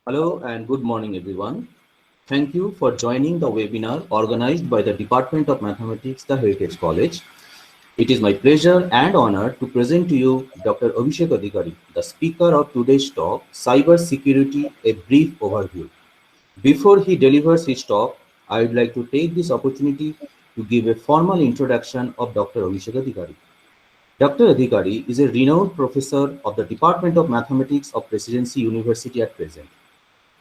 Hello and good morning, everyone. Thank you for joining the webinar organized by the Department of Mathematics, the Heritage College. It is my pleasure and honor to present to you Dr. Avishek Adhikari, the speaker of today's talk, Cybersecurity, a brief overview. Before he delivers his talk, I would like to take this opportunity to give a formal introduction of Dr. Avishek Adhikari. Dr. Adhikari is a renowned professor of the Department of Mathematics of Presidency University at present.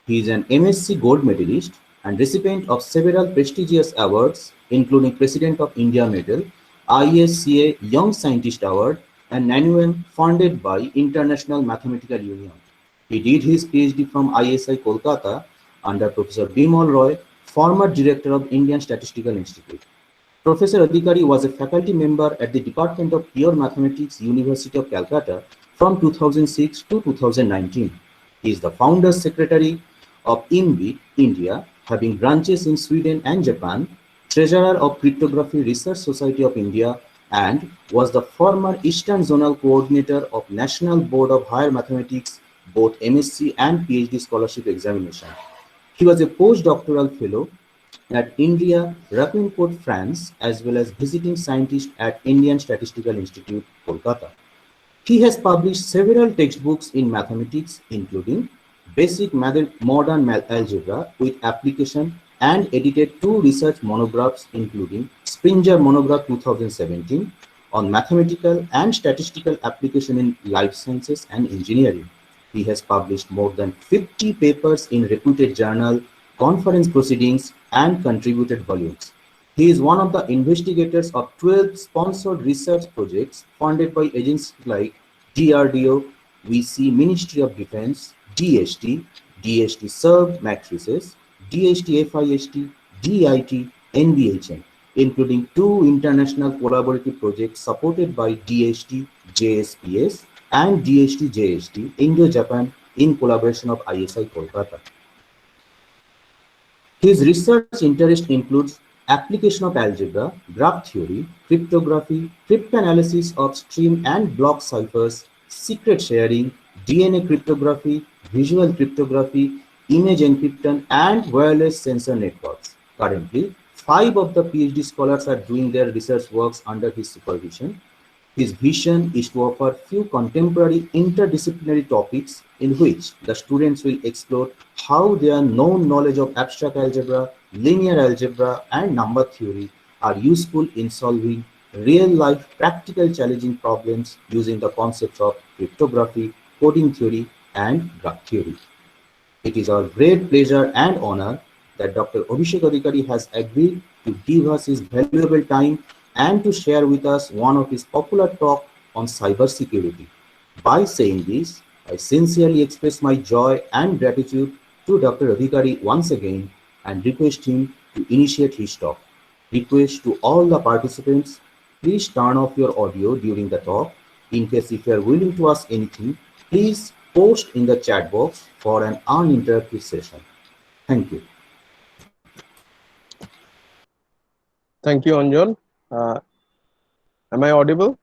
He is an MSc Gold Medalist and recipient of several prestigious awards, including President of India Medal, ISCA Young Scientist Award, and annual funded by International Mathematical Union. He did his PhD from ISI Kolkata under Professor Bimal Roy, former director of Indian Statistical Institute. Professor Adhikari was a faculty member at the Department of Pure Mathematics, University of Calcutta from 2006 to 2019. He is the founder secretary of IMBIC, India, having branches in Sweden and Japan, treasurer of Cryptography Research Society of India, and was the former Eastern Zonal Coordinator of National Board of Higher Mathematics, both MSc and PhD scholarship examination. He was a postdoctoral fellow at India, Rapincourt, France, as well as visiting scientist at Indian Statistical Institute, Kolkata. He has published several textbooks in mathematics, including Basic Modern Algebra with Application, and edited 2 research monographs, including Springer Monograph 2017 on mathematical and statistical application in life sciences and engineering. He has published more than 50 papers in reputed journal, conference proceedings, and contributed volumes. He is one of the investigators of 12 sponsored research projects funded by agencies like DRDO, VC, Ministry of Defense, DST, DST Served Matrices, DST FIST, DIT, NBHM, including 2 international collaborative projects supported by DST JSPS and DST JST Indo-Japan in collaboration of ISI Kolkata. His research interest includes application of algebra, graph theory, cryptography, cryptanalysis of stream and block ciphers, secret sharing, DNA cryptography, visual cryptography, image encryption, and wireless sensor networks. Currently, 5 of the PhD scholars are doing their research works under his supervision. His vision is to offer few contemporary interdisciplinary topics in which the students will explore how their known knowledge of abstract algebra, linear algebra, and number theory are useful in solving real-life practical challenging problems using the concepts of cryptography, coding theory, and graph theory. It is our great pleasure and honor that Dr. Avishek Adhikari has agreed to give us his valuable time and to share with us one of his popular talks on cybersecurity. By saying this, I sincerely express my joy and gratitude to Dr. Adhikari once again and request him to initiate his talk. Request to all the participants, please turn off your audio during the talk. In case if you are willing to ask anything, please post in the chat box for an uninterrupted session. Thank you. Thank you, Anjan. Am I audible?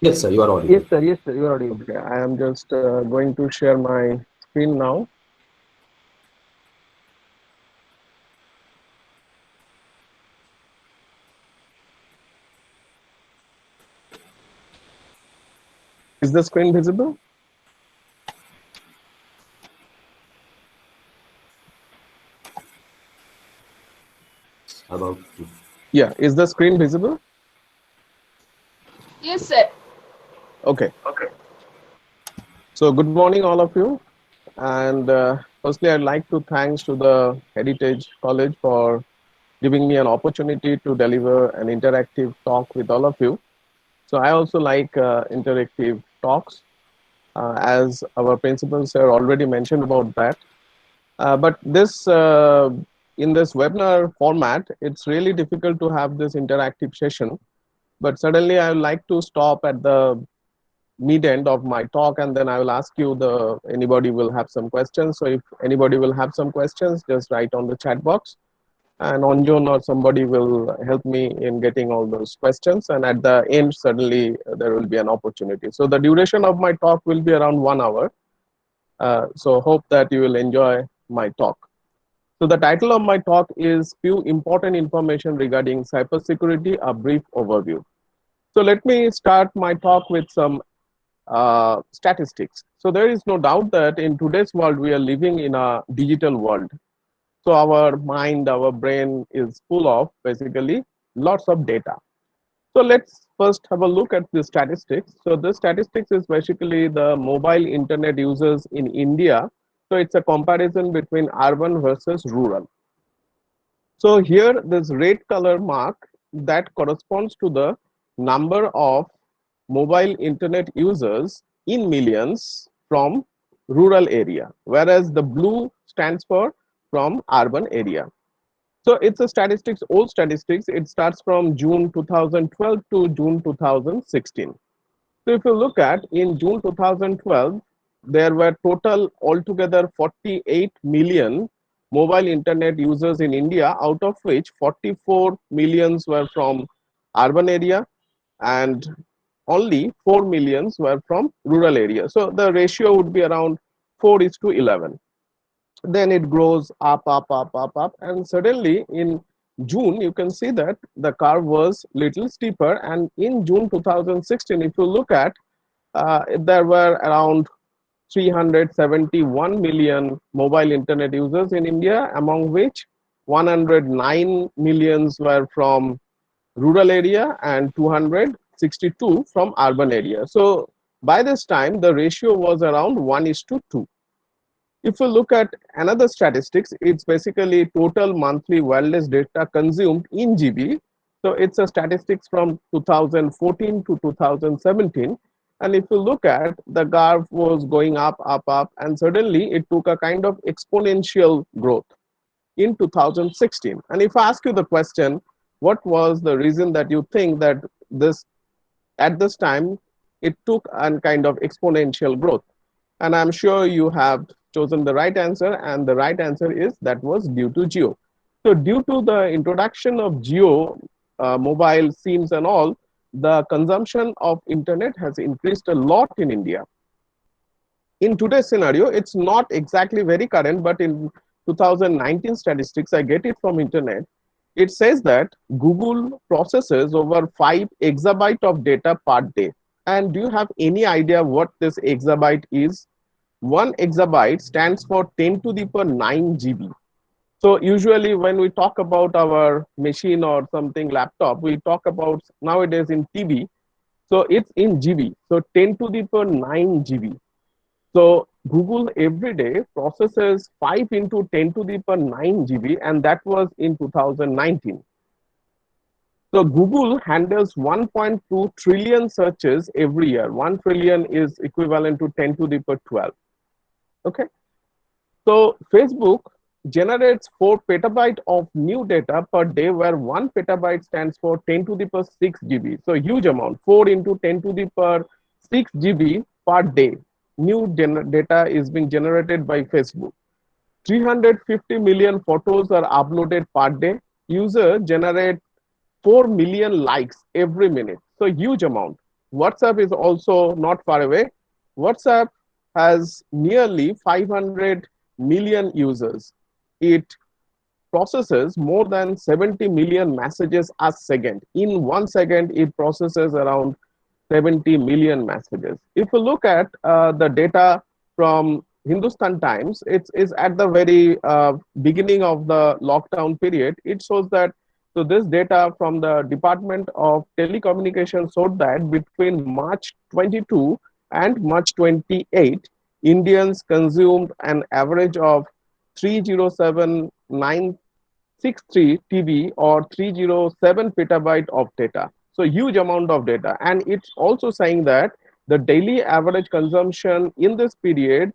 Yes, sir, you are audible. Yes, sir, you are audible. Okay, I am just going to share my screen now. Is the screen visible? About Yeah, is the screen visible? Yes, sir. Okay. So good morning, all of you. And firstly, I'd like to thanks to the Heritage College for giving me an opportunity to deliver an interactive talk with all of you. So I also like interactive talks, as our principal sir already mentioned about that. But this in this webinar format, it's really difficult to have this interactive session. But suddenly I would like to stop at the mid-end of my talk, and then I will ask you anybody will have some questions. So if anybody will have some questions, just write on the chat box, and Anjan or somebody will help me in getting all those questions. And at the end, certainly there will be an opportunity. So the duration of my talk will be around 1 hour. So hope that you will enjoy my talk. So the title of my talk is Few Important Information Regarding Cybersecurity, a Brief Overview. So let me start my talk with some statistics. So there is no doubt that in today's world, we are living in a digital world. So our mind, our brain is full of basically lots of data. So let's first have a look at the statistics. So the statistics is basically the mobile internet users in India. So it's a comparison between urban versus rural. So here this red color mark that corresponds to the number of mobile internet users in millions from rural area, whereas the blue stands for from urban area. So it's a statistics, old statistics. It starts from June 2012 to June 2016. So if you look at in June 2012, there were total altogether 48 million mobile internet users in India, out of which 44 millions were from urban area and only 4 millions were from rural area. So the ratio would be around 4 is to 11. Then it grows up, and suddenly in June you can see that the curve was little steeper, and in June 2016, if you look at, there were around 371 million mobile internet users in India, among which 109 millions were from rural area and 262 from urban area. So by this time the ratio was around 1 is to 2. If you look at another statistics, it's basically total monthly wireless data consumed in GB. So it's a statistics from 2014 to 2017. And if you look at, the graph was going up, and suddenly it took a kind of exponential growth in 2016. And if I ask you the question, what was the reason that you think that this at this time it took a kind of exponential growth? And I'm sure you have chosen the right answer, and the right answer is that was due to Geo. So due to the introduction of Geo mobile SIMs and all, the consumption of internet has increased a lot in India. In today's scenario, it's not exactly very current, but in 2019 statistics, I get it from internet, it says that Google processes over 5 exabyte of data per day. And do you have any idea what this exabyte is? 1 exabyte stands for 10 to the power 9 GB. So usually when we talk about our machine or something laptop, we talk about nowadays in TB. So it's in GB. So 10 to the power 9 GB. So Google every day processes 5 into 10 to the power 9 GB, and that was in 2019. So Google handles 1.2 trillion searches every year. 1 trillion is equivalent to 10 to the power 12. Okay. So Facebook generates 4 petabyte of new data per day, where 1 petabyte stands for 10 to the power 6 GB. So huge amount, 4 into 10 to the power 6 GB per day. New data is being generated by Facebook. 350 million photos are uploaded per day. User generate 4 million likes every minute. So huge amount. WhatsApp is also not far away. WhatsApp has nearly 500 million users. It processes more than 70 million messages a second. In 1 second, it processes around 70 million messages. If you look at the data from Hindustan Times, it is at the very beginning of the lockdown period. It shows that, so this data from the Department of Telecommunications showed that between March 22 and March 28, Indians consumed an average of 307963 TB or 307 petabyte of data. So huge amount of data. And it's also saying that the daily average consumption in this period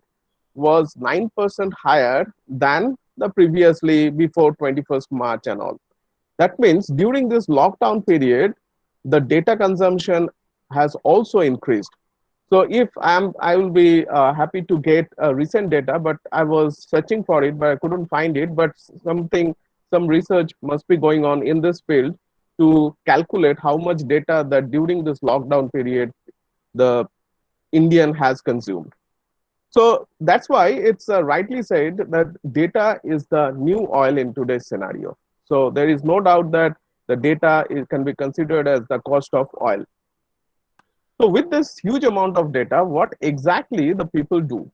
was 9% higher than the previously before 21st March and all. That means during this lockdown period, the data consumption has also increased. So if I will be happy to get recent data, but I was searching for it, but I couldn't find it. But some research must be going on in this field to calculate how much data that during this lockdown period the Indian has consumed. So that's why it's rightly said that data is the new oil in today's scenario. So there is no doubt that the data can be considered as the cost of oil. So with this huge amount of data, what exactly the people do?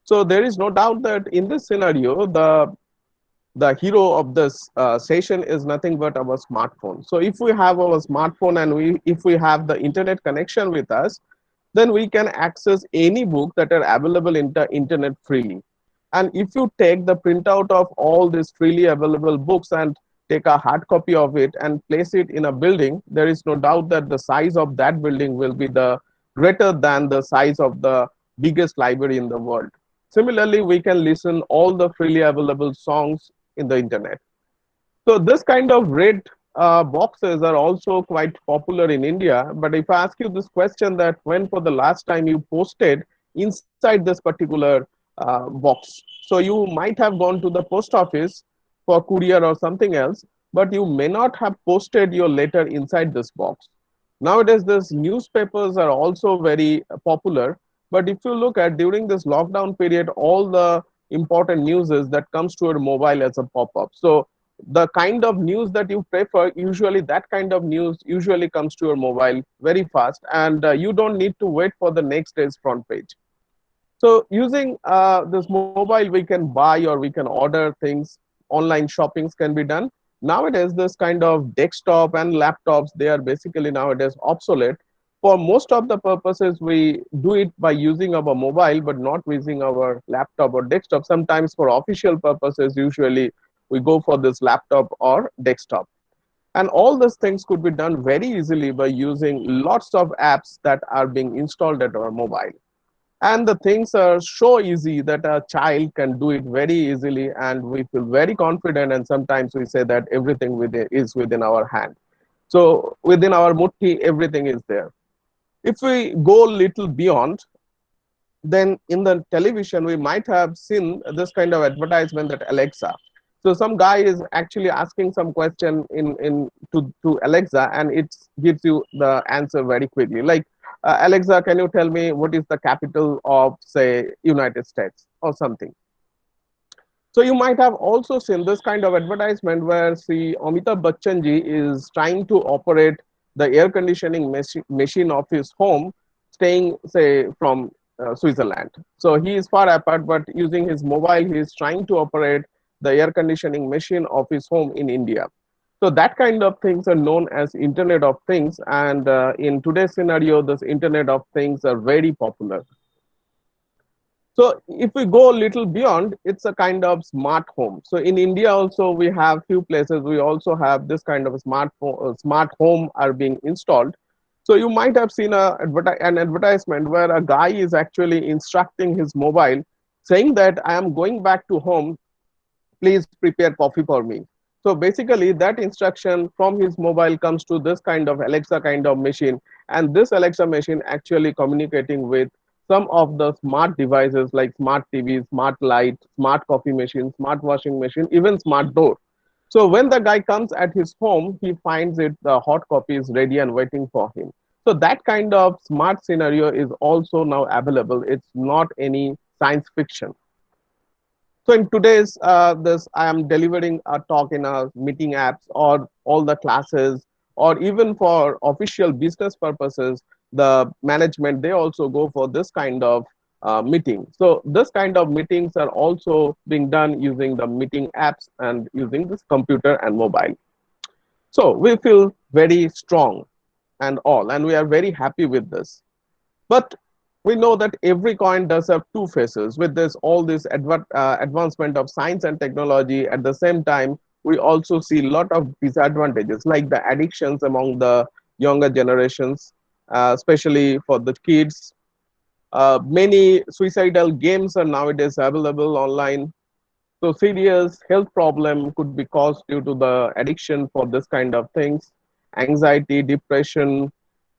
So there is no doubt that in this scenario, the hero of this session is nothing but our smartphone. So if we have our smartphone and if we have the internet connection with us, then we can access any book that are available in the internet freely. And if you take the printout of all these freely available books and take a hard copy of it and place it in a building, there is no doubt that the size of that building will be the greater than the size of the biggest library in the world. Similarly, we can listen all the freely available songs in the internet. So this kind of red boxes are also quite popular in India. But if I ask you this question, that when for the last time you posted inside this particular box, so you might have gone to the post office for courier or something else, but you may not have posted your letter inside this box. Nowadays, these newspapers are also very popular. But if you look at during this lockdown period, all the important news is that comes to your mobile as a pop-up. So the kind of news that you prefer, usually that kind of news usually comes to your mobile very fast, and you don't need to wait for the next day's front page. So using this mobile, we can buy or we can order things. Online shoppings can be done. Nowadays, this kind of desktop and laptops, they are basically nowadays obsolete. For most of the purposes, we do it by using our mobile, but not using our laptop or desktop. Sometimes for official purposes, usually we go for this laptop or desktop. And all these things could be done very easily by using lots of apps that are being installed at our mobile. And the things are so easy that a child can do it very easily, and we feel very confident, and sometimes we say that everything is within our hand. So within our mutti, everything is there. If we go a little beyond, then in the television we might have seen this kind of advertisement that Alexa. So some guy is actually asking some question to Alexa, and it gives you the answer very quickly. Like, Alexa, can you tell me what is the capital of, say, United States or something? So you might have also seen this kind of advertisement where, see, Amitabh Bachchan ji is trying to operate the air conditioning machine of his home, staying, say, from Switzerland. So he is far apart, but using his mobile, he is trying to operate the air conditioning machine of his home in India. So that kind of things are known as Internet of Things. And in today's scenario, this Internet of Things are very popular. So if we go a little beyond, it's a kind of smart home. So in India also, we have few places, we also have this kind of a smart home are being installed. So you might have seen an advertisement where a guy is actually instructing his mobile, saying that I am going back to home, please prepare coffee for me. So basically that instruction from his mobile comes to this kind of Alexa kind of machine, and this Alexa machine actually communicating with some of the smart devices like smart TV, smart light, smart coffee machine, smart washing machine, even smart door. So when the guy comes at his home, he finds it, the hot coffee is ready and waiting for him. So that kind of smart scenario is also now available. It's not any science fiction. So in today's this, I am delivering a talk in a meeting apps or all the classes, or even for official business purposes, the management, they also go for this kind of meeting. So this kind of meetings are also being done using the meeting apps and using this computer and mobile. So we feel very strong and all, and we are very happy with this. But we know that every coin does have two faces. With this, all this advancement of science and technology, at the same time, we also see a lot of disadvantages, like the addictions among the younger generations, especially for the kids. Many suicidal games are nowadays available online. So serious health problem could be caused due to the addiction for this kind of things, anxiety, depression,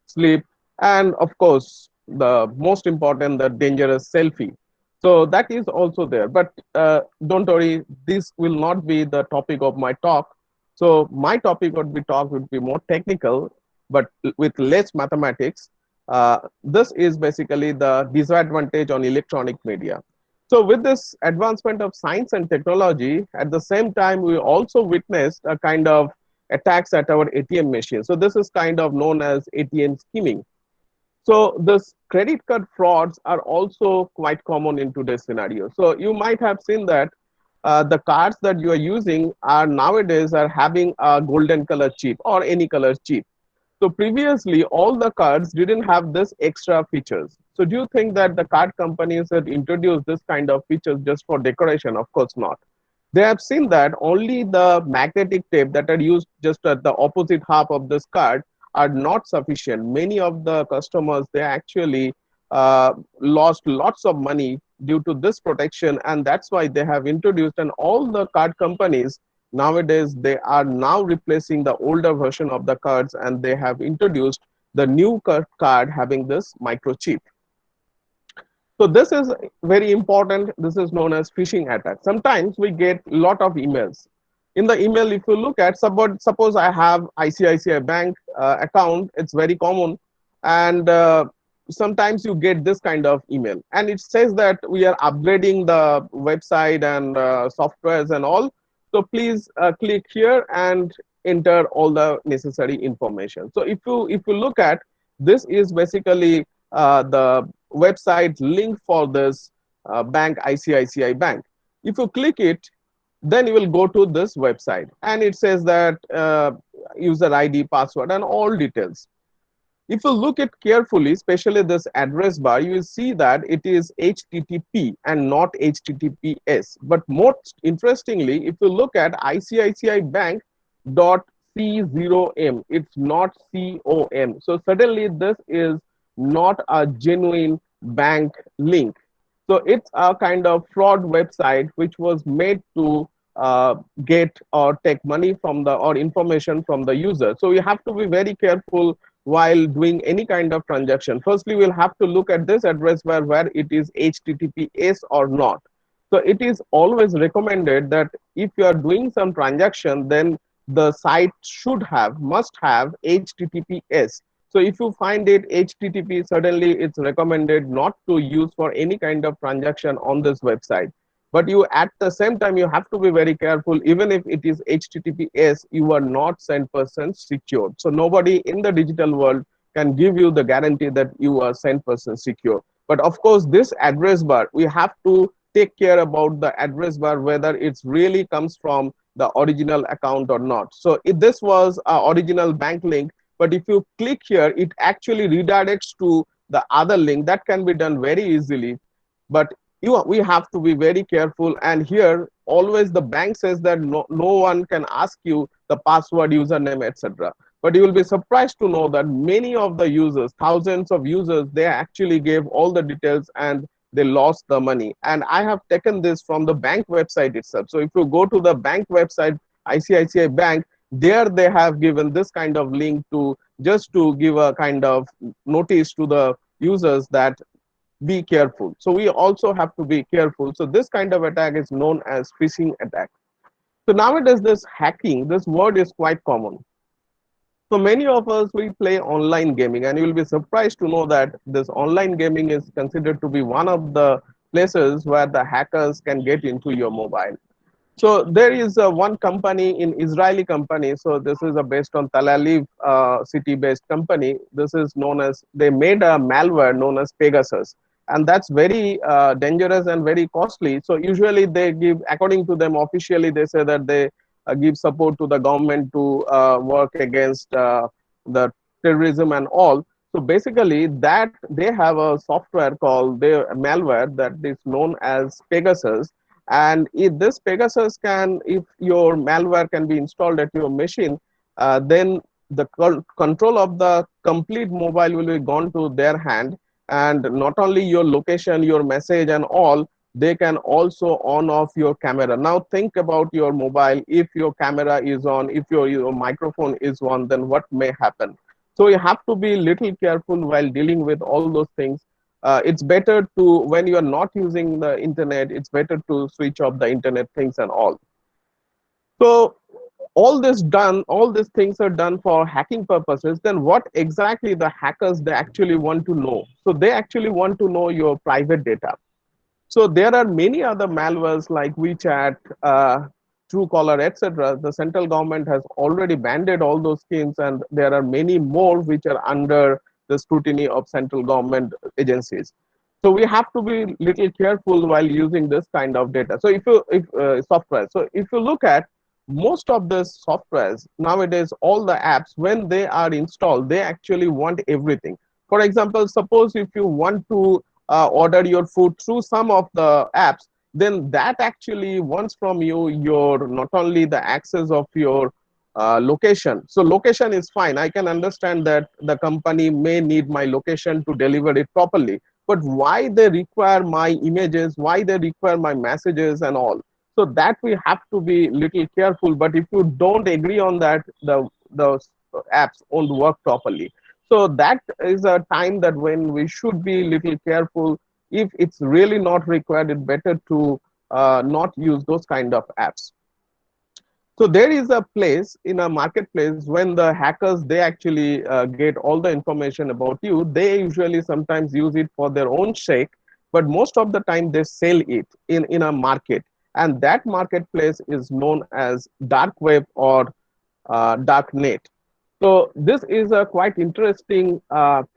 sleep, and of course, the most important, the dangerous selfie. So that is also there. But don't worry, this will not be the topic of my talk. So my topic would be more technical, but with less mathematics. This is basically the disadvantage on electronic media. So with this advancement of science and technology, at the same time, we also witnessed a kind of attacks at our ATM machine. So this is kind of known as ATM skimming. So this credit card frauds are also quite common in today's scenario. So you might have seen that the cards that you are using are nowadays are having a golden color chip or any color chip. So previously, all the cards didn't have this extra features. So do you think that the card companies had introduced this kind of features just for decoration? Of course not. They have seen that only the magnetic tape that are used just at the opposite half of this card are not sufficient. Many of the customers, they actually lost lots of money due to this protection, and that's why they have introduced, and all the card companies nowadays, they are now replacing the older version of the cards, and they have introduced the new card having this microchip. So this is very important. This is known as phishing attack. Sometimes we get a lot of emails. In the email, if you look at, suppose I have ICICI Bank account, it's very common. And sometimes you get this kind of email. And it says that we are upgrading the website and softwares and all. So please click here and enter all the necessary information. So if you look at, this is basically the website link for this bank, ICICI Bank. If you click it, then you will go to this website, and it says that user ID, password, and all details. If you look at carefully, especially this address bar, you will see that it is HTTP and not HTTPS. But most interestingly, if you look at ICICI Bank .C0M, it's not COM. So suddenly this is not a genuine bank link. So it's a kind of fraud website which was made to get or take money from the or information from the user. So you have to be very careful while doing any kind of transaction. Firstly, we'll have to look at this address bar where it is HTTPS or not. So it is always recommended that if you are doing some transaction, then the site must have HTTPS. So if you find it HTTP, suddenly it's recommended not to use for any kind of transaction on this website. But you, at the same time, you have to be very careful. Even if it is HTTPS, you are not 100% secured. So nobody in the digital world can give you the guarantee that you are 100% secure. But of course, this address bar, we have to take care about the address bar, whether it's really comes from the original account or not. So if this was an original bank link, but if you click here, it actually redirects to the other link. That can be done very easily. But we have to be very careful. And here, always the bank says that no one can ask you the password, username, etc. But you will be surprised to know that many of the users, thousands of users, they actually gave all the details and they lost the money. And I have taken this from the bank website itself. So if you go to the bank website, ICICI Bank, there they have given this kind of link to just to give a kind of notice to the users that be careful. So we also have to be careful. So this kind of attack is known as phishing attack. So nowadays this hacking, this word is quite common. So many of us, we play online gaming, and you will be surprised to know that this online gaming is considered to be one of the places where the hackers can get into your mobile. So there is one company in Israeli company. So this is based on Tel Aviv city-based company. This is known as, they made a malware known as Pegasus, and that's very dangerous and very costly. So usually they give, according to them officially, they say that they give support to the government to work against the terrorism and all. So basically that they have a software called the malware that is known as Pegasus. And if this Pegasus can, if your malware can be installed at your machine, then the control of the complete mobile will be gone to their hand. And not only your location, your message and all, they can also on off your camera. Now think about your mobile. If your camera is on, if your microphone is on, then what may happen? So you have to be little careful while dealing with all those things. It's better to, when you are not using the internet, it's better to switch off the internet things and all. So all these things are done for hacking purposes. Then what exactly the hackers they actually want to know? So they actually want to know your private data. So there are many other malwares like WeChat, Truecaller, etc. The central government has already banned all those schemes, and there are many more which are under the scrutiny of central government agencies. So we have to be little careful while using this kind of data. So if software, so if you look at most of the softwares nowadays, all the apps when they are installed, they actually want everything. For example, suppose if you want to order your food through some of the apps, then that actually wants from you your not only the access of your location. So location is fine. I can understand that the company may need my location to deliver it properly. But why they require my images, why they require my messages and all. So that we have to be little careful. But if you don't agree on that, the apps won't work properly. So that is a time that when we should be little careful. If it's really not required, it's better to not use those kind of apps. So there is a place in a marketplace when the hackers they actually get all the information about you. They usually sometimes use it for their own sake, but most of the time they sell it in a market, and that marketplace is known as dark web or dark net. So this is a quite interesting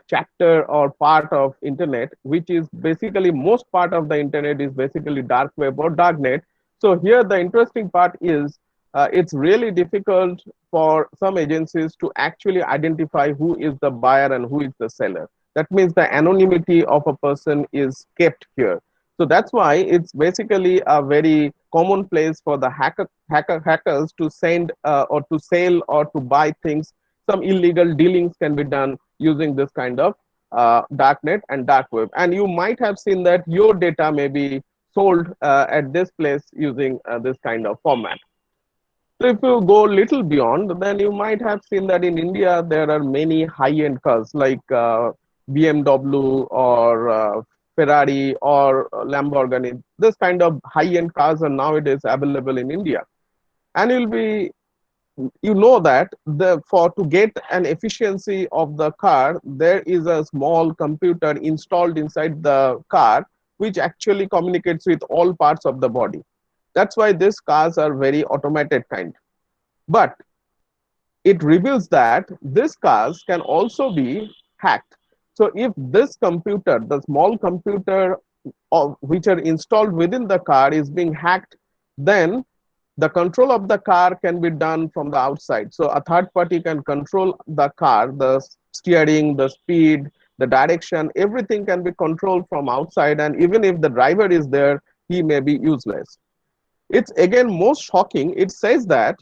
chapter or part of internet, which is basically most part of the internet is basically dark web or dark net. So here the interesting part is it's really difficult for some agencies to actually identify who is the buyer and who is the seller. That means the anonymity of a person is kept here. So that's why it's basically a very common place for the hackers to send or to sell or to buy things. Some illegal dealings can be done using this kind of darknet and dark web. And you might have seen that your data may be sold at this place using this kind of format. So if you go a little beyond, then you might have seen that in India there are many high-end cars like BMW or Ferrari or Lamborghini. This kind of high-end cars are nowadays available in India, and you'll be you know that the for to get an efficiency of the car, there is a small computer installed inside the car which actually communicates with all parts of the body. That's why these cars are very automated kind. But it reveals that these cars can also be hacked. So if this computer, the small computer which are installed within the car is being hacked, then the control of the car can be done from the outside. So a third party can control the car, the steering, the speed, the direction, everything can be controlled from outside. And even if the driver is there, he may be useless. It's again most shocking. It says that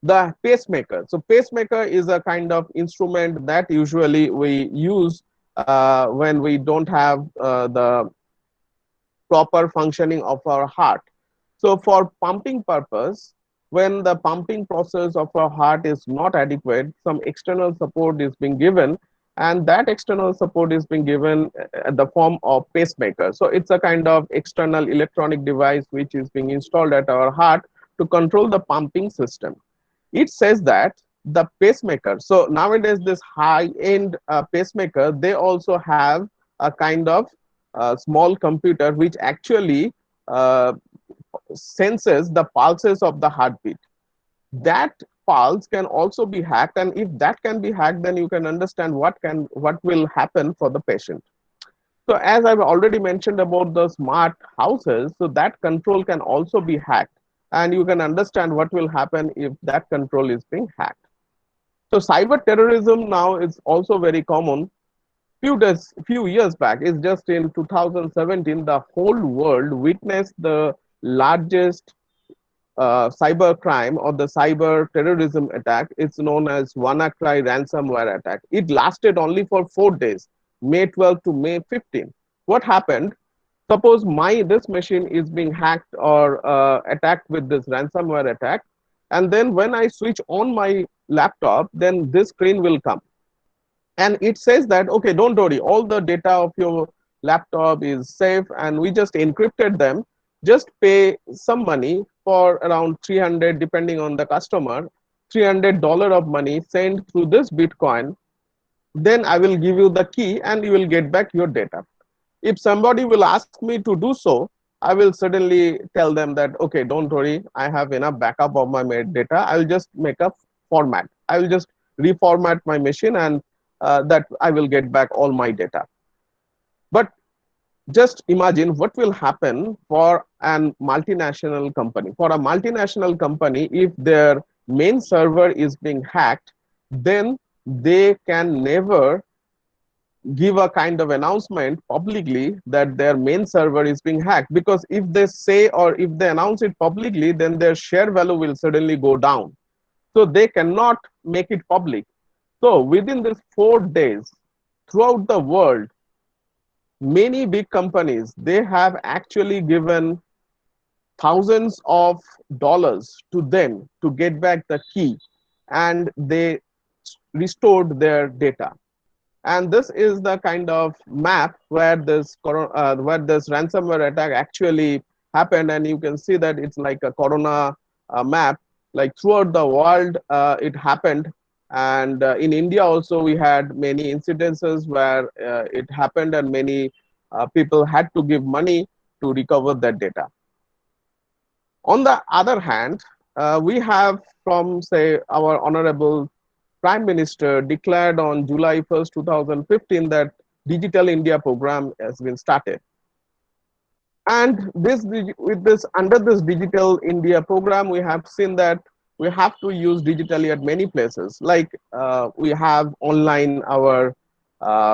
the pacemaker. So pacemaker is a kind of instrument that usually we use when we don't have the proper functioning of our heart. So for pumping purpose, when the pumping process of our heart is not adequate, some external support is being given, and that external support is being given at the form of pacemaker. So it's a kind of external electronic device which is being installed at our heart to control the pumping system. It says that the pacemaker, so nowadays this high-end pacemaker, they also have a kind of small computer which actually senses the pulses of the heartbeat. That pulse can also be hacked, and if that can be hacked, then you can understand what will happen for the patient. So as I've already mentioned about the smart houses, so that control can also be hacked, and you can understand what will happen if that control is being hacked. So cyber terrorism now is also very common. Few years back, is just in 2017, the whole world witnessed the largest cyber crime or the cyber terrorism attack. It's known as WannaCry ransomware attack. It lasted only for 4 days, May 12 to May 15. What happened? Suppose this machine is being hacked or attacked with this ransomware attack, and then when I switch on my laptop, then this screen will come. And it says that, okay, don't worry, all the data of your laptop is safe, and we just encrypted them. Just pay some money for around 300, depending on the customer, $300 of money, send through this Bitcoin. Then I will give you the key and you will get back your data. If somebody will ask me to do so, I will certainly tell them that, okay, don't worry, I have enough backup of my data. I will just make a format. I will just reformat my machine, and that I will get back all my data. But just imagine what will happen for a multinational company. For a multinational company, if their main server is being hacked, then they can never give a kind of announcement publicly that their main server is being hacked, because if they say or if they announce it publicly, then their share value will suddenly go down. So they cannot make it public. So within these 4 days, throughout the world, many big companies, they have actually given thousands of dollars to them to get back the key, and they restored their data. And this is the kind of map where this ransomware attack actually happened. And you can see that it's like a corona map, like throughout the world it happened. And in India also we had many incidences where it happened, and many people had to give money to recover that data. On the other hand, we have from, say, our honorable Prime Minister declared on July 1st, 2015 that Digital India program has been started. And under this Digital India program, we have seen that we have to use digitally at many places. Like we have online our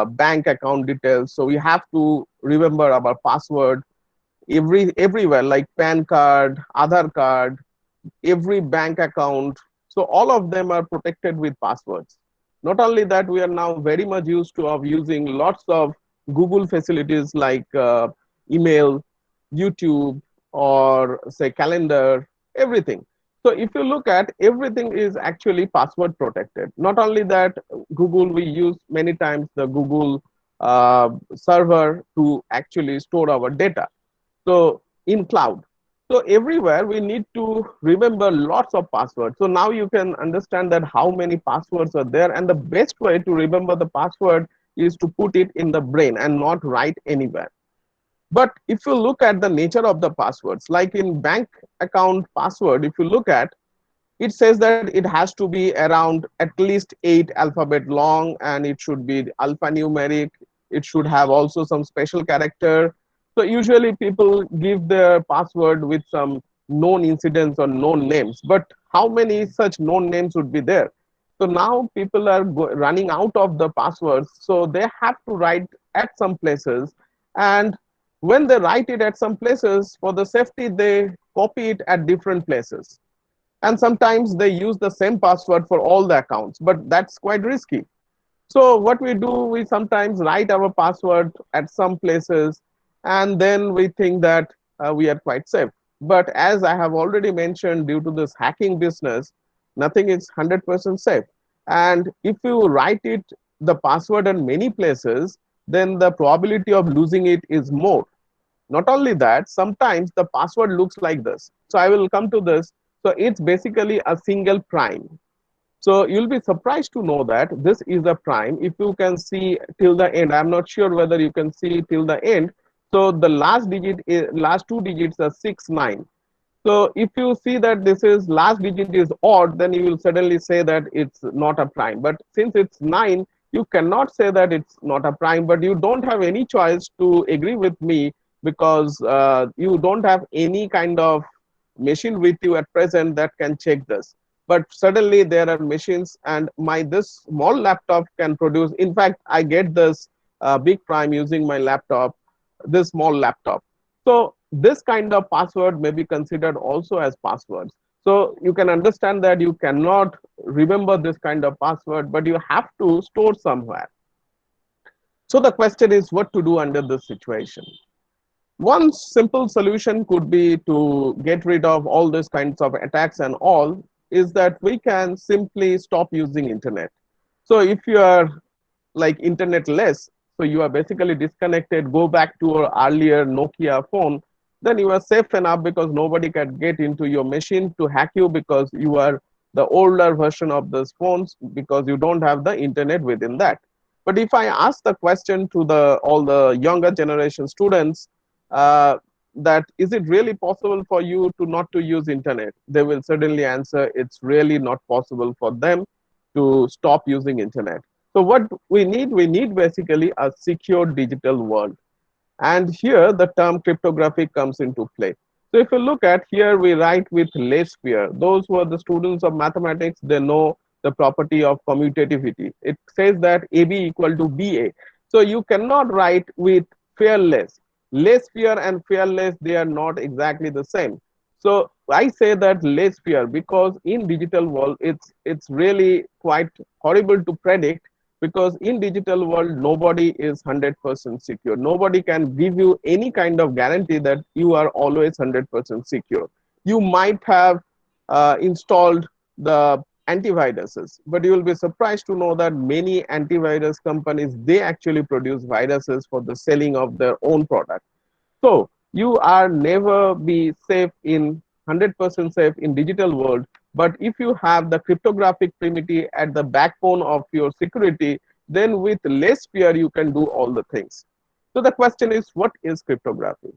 bank account details, so we have to remember our password everywhere, like PAN card, Aadhaar card, every bank account. So all of them are protected with passwords. Not only that, we are now very much used to of using lots of Google facilities like email, YouTube, or say calendar, everything. So if you look at, everything is actually password protected. Not only that, Google, we use many times the Google server to actually store our data. So in cloud. So everywhere we need to remember lots of passwords. So now you can understand that how many passwords are there, and the best way to remember the password is to put it in the brain and not write anywhere. But if you look at the nature of the passwords, like in bank account password, if you look at, it says that it has to be around at least 8 alphabet long, and it should be alphanumeric. It should have also some special character. So usually people give their password with some known incidents or known names, but how many such known names would be there? So now people are running out of the passwords, so they have to write at some places. And when they write it at some places, for the safety, they copy it at different places. And sometimes they use the same password for all the accounts, but that's quite risky. So what we do, we sometimes write our password at some places, and then we think that we are quite safe. But as I have already mentioned, due to this hacking business, nothing is 100% safe. And if you write it, the password in many places, then the probability of losing it is more. Not only that, sometimes the password looks like this. So I will come to this. So it's basically a single prime. So you'll be surprised to know that this is a prime. If you can see till the end, I'm not sure whether you can see till the end. So the last digit, last two digits are 6, 9. So if you see that this is last digit is odd, then you will suddenly say that it's not a prime. But since it's 9, you cannot say that it's not a prime, but you don't have any choice to agree with me, because you don't have any kind of machine with you at present that can check this. But suddenly there are machines, and this small laptop can produce. In fact, I get this big prime using my laptop, this small laptop. So this kind of password may be considered also as passwords. So you can understand that you cannot remember this kind of password, but you have to store somewhere. So the question is what to do under this situation. One simple solution could be to get rid of all these kinds of attacks and all, is that we can simply stop using internet. So if you are like internet-less, so you are basically disconnected, go back to your earlier Nokia phone, then you are safe enough because nobody can get into your machine to hack you because you are the older version of those phones because you don't have the internet within that. But if I ask the question to the all the younger generation students, uh, that is it really possible for you to not to use internet, they will certainly answer it's really not possible for them to stop using internet. So what we need basically a secure digital world. And here the term cryptography comes into play. So if you look at here, we write with laissez-faire. Those who are the students of mathematics, they know the property of commutativity. It says that AB equal to BA. So you cannot write with fearless. Laissez-faire and fearless, they are not exactly the same. So I say that laissez-faire because in digital world, it's really quite horrible to predict because in digital world nobody is 100% secure. Nobody can give you any kind of guarantee that you are always 100% secure. You might have installed the antiviruses, but you will be surprised to know that many antivirus companies, they actually produce viruses for the selling of their own product. So you are never be safe in 100% safe in digital world. But if you have the cryptographic primitive at the backbone of your security, then with less fear you can do all the things. So the question is, what is cryptography?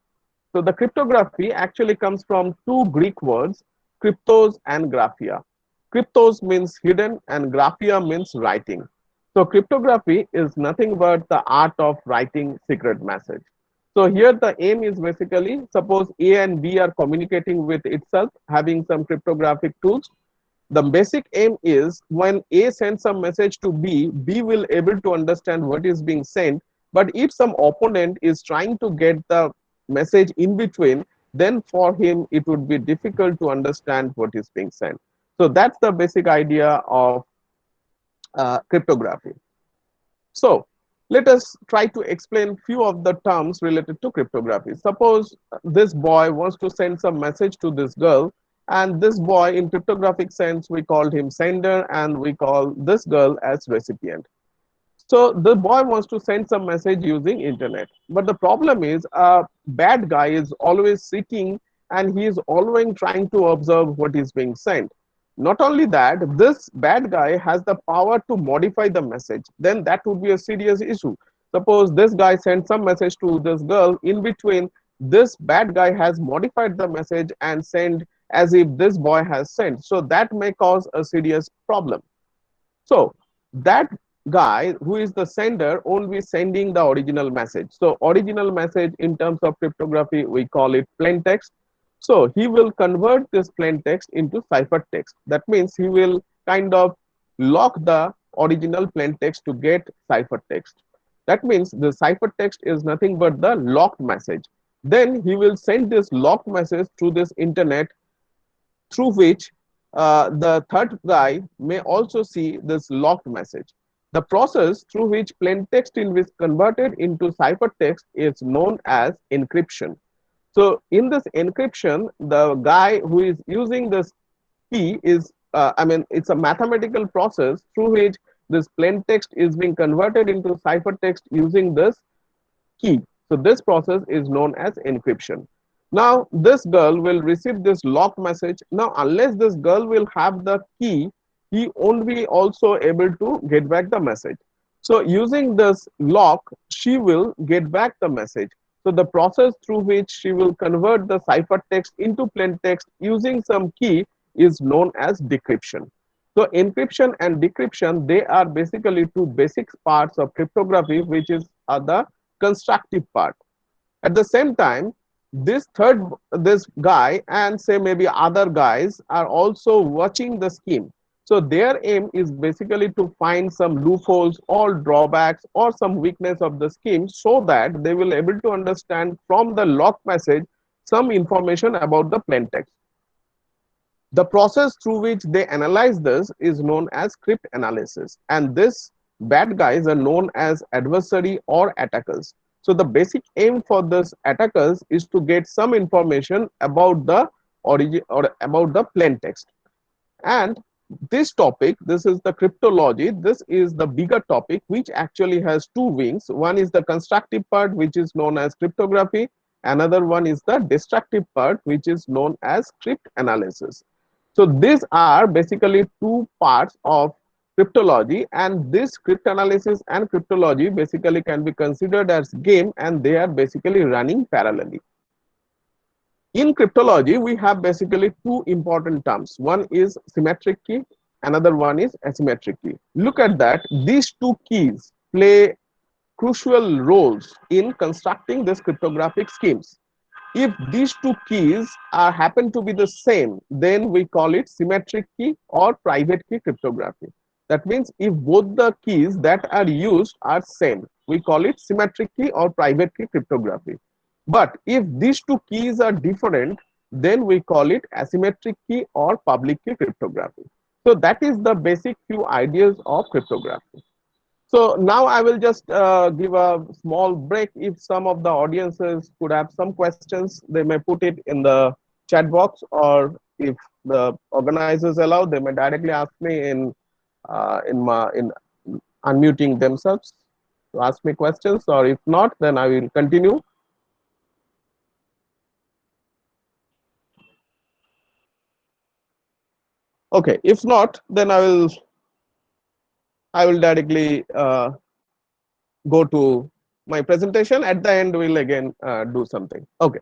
So the cryptography actually comes from two Greek words, cryptos and graphia. Cryptos means hidden and graphia means writing. So cryptography is nothing but the art of writing secret message. So here the aim is basically, suppose A and B are communicating with itself, having some cryptographic tools. The basic aim is when A sends some message to B, B will able to understand what is being sent. But if some opponent is trying to get the message in between, then for him it would be difficult to understand what is being sent. So that's the basic idea of cryptography. So let us try to explain few of the terms related to cryptography. Suppose this boy wants to send some message to this girl, and this boy in cryptographic sense, we called him sender and we call this girl as recipient. So the boy wants to send some message using internet. But the problem is a bad guy is always sitting and he is always trying to observe what is being sent. Not only that, this bad guy has the power to modify the message. Then that would be a serious issue. Suppose this guy sends some message to this girl, in between this bad guy has modified the message and sent as if this boy has sent. So that may cause a serious problem. So that guy who is the sender won't be sending the original message. So original message in terms of cryptography, we call it plain text. So he will convert this plain text into ciphertext. That means he will kind of lock the original plain text to get ciphertext. That means the ciphertext is nothing but the locked message. Then he will send this locked message through this internet, through which the third guy may also see this locked message. The process through which plain text is converted into ciphertext is known as encryption. So in this encryption, the guy who is using this key is, it's a mathematical process through which this plain text is being converted into ciphertext using this key. So this process is known as encryption. Now this girl will receive this locked message. Now unless this girl will have the key, he won't be also able to get back the message. So using this lock, she will get back the message. So the process through which she will convert the ciphertext into plain text using some key is known as decryption. So encryption and decryption, they are basically two basic parts of cryptography, which is the constructive part. At the same time, this guy and say maybe other guys are also watching the scheme. So their aim is basically to find some loopholes or drawbacks or some weakness of the scheme so that they will able to understand from the locked message some information about the plain text. The process through which they analyze this is known as cryptanalysis, and this bad guys are known as adversary or attackers. So the basic aim for this attackers is to get some information about the origin or about the plain text. And this topic, this is the cryptology, this is the bigger topic which actually has two wings. One is the constructive part, which is known as cryptography. Another one is the destructive part, which is known as cryptanalysis. So these are basically two parts of cryptology, and this cryptanalysis and cryptology basically can be considered as game, and they are basically running parallelly. In cryptology, we have basically two important terms. One is symmetric key, another one is asymmetric key. Look at that. These two keys play crucial roles in constructing these cryptographic schemes. If these two keys happen to be the same, then we call it symmetric key or private key cryptography. That means if both the keys that are used are same, we call it symmetric key or private key cryptography. But if these two keys are different, then we call it asymmetric key or public key cryptography. So that is the basic few ideas of cryptography. So now I will just give a small break. If some of the audiences could have some questions, they may put it in the chat box, or if the organizers allow, they may directly ask me in unmuting themselves to ask me questions, or if not, then I will continue. Okay, if not, then I will directly go to my presentation. At the end, we'll again do something. Okay.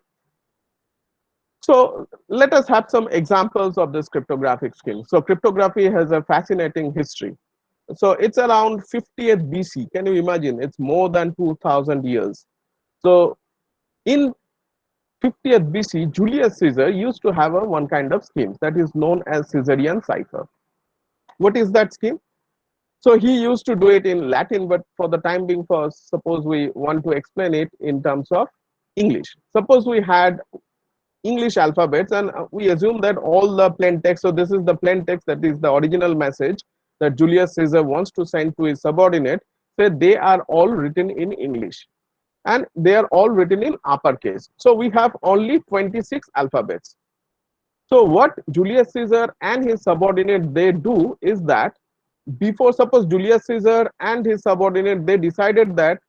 So let us have some examples of this cryptographic scheme. So cryptography has a fascinating history. So it's around 50th BC. Can you imagine? It's more than 2000 years. So in 50th BC, Julius Caesar used to have one kind of scheme that is known as Caesarian cipher. What is that scheme? So he used to do it in Latin, but for the time being, for suppose we want to explain it in terms of English. Suppose we had English alphabets, and we assume that all the plain text, so this is the plain text, that is the original message that Julius Caesar wants to send to his subordinate, say they are all written in English, and they are all written in uppercase. So we have only 26 alphabets. So what Julius Caesar and his subordinate, they do is that, before, suppose Julius Caesar and his subordinate, they decided that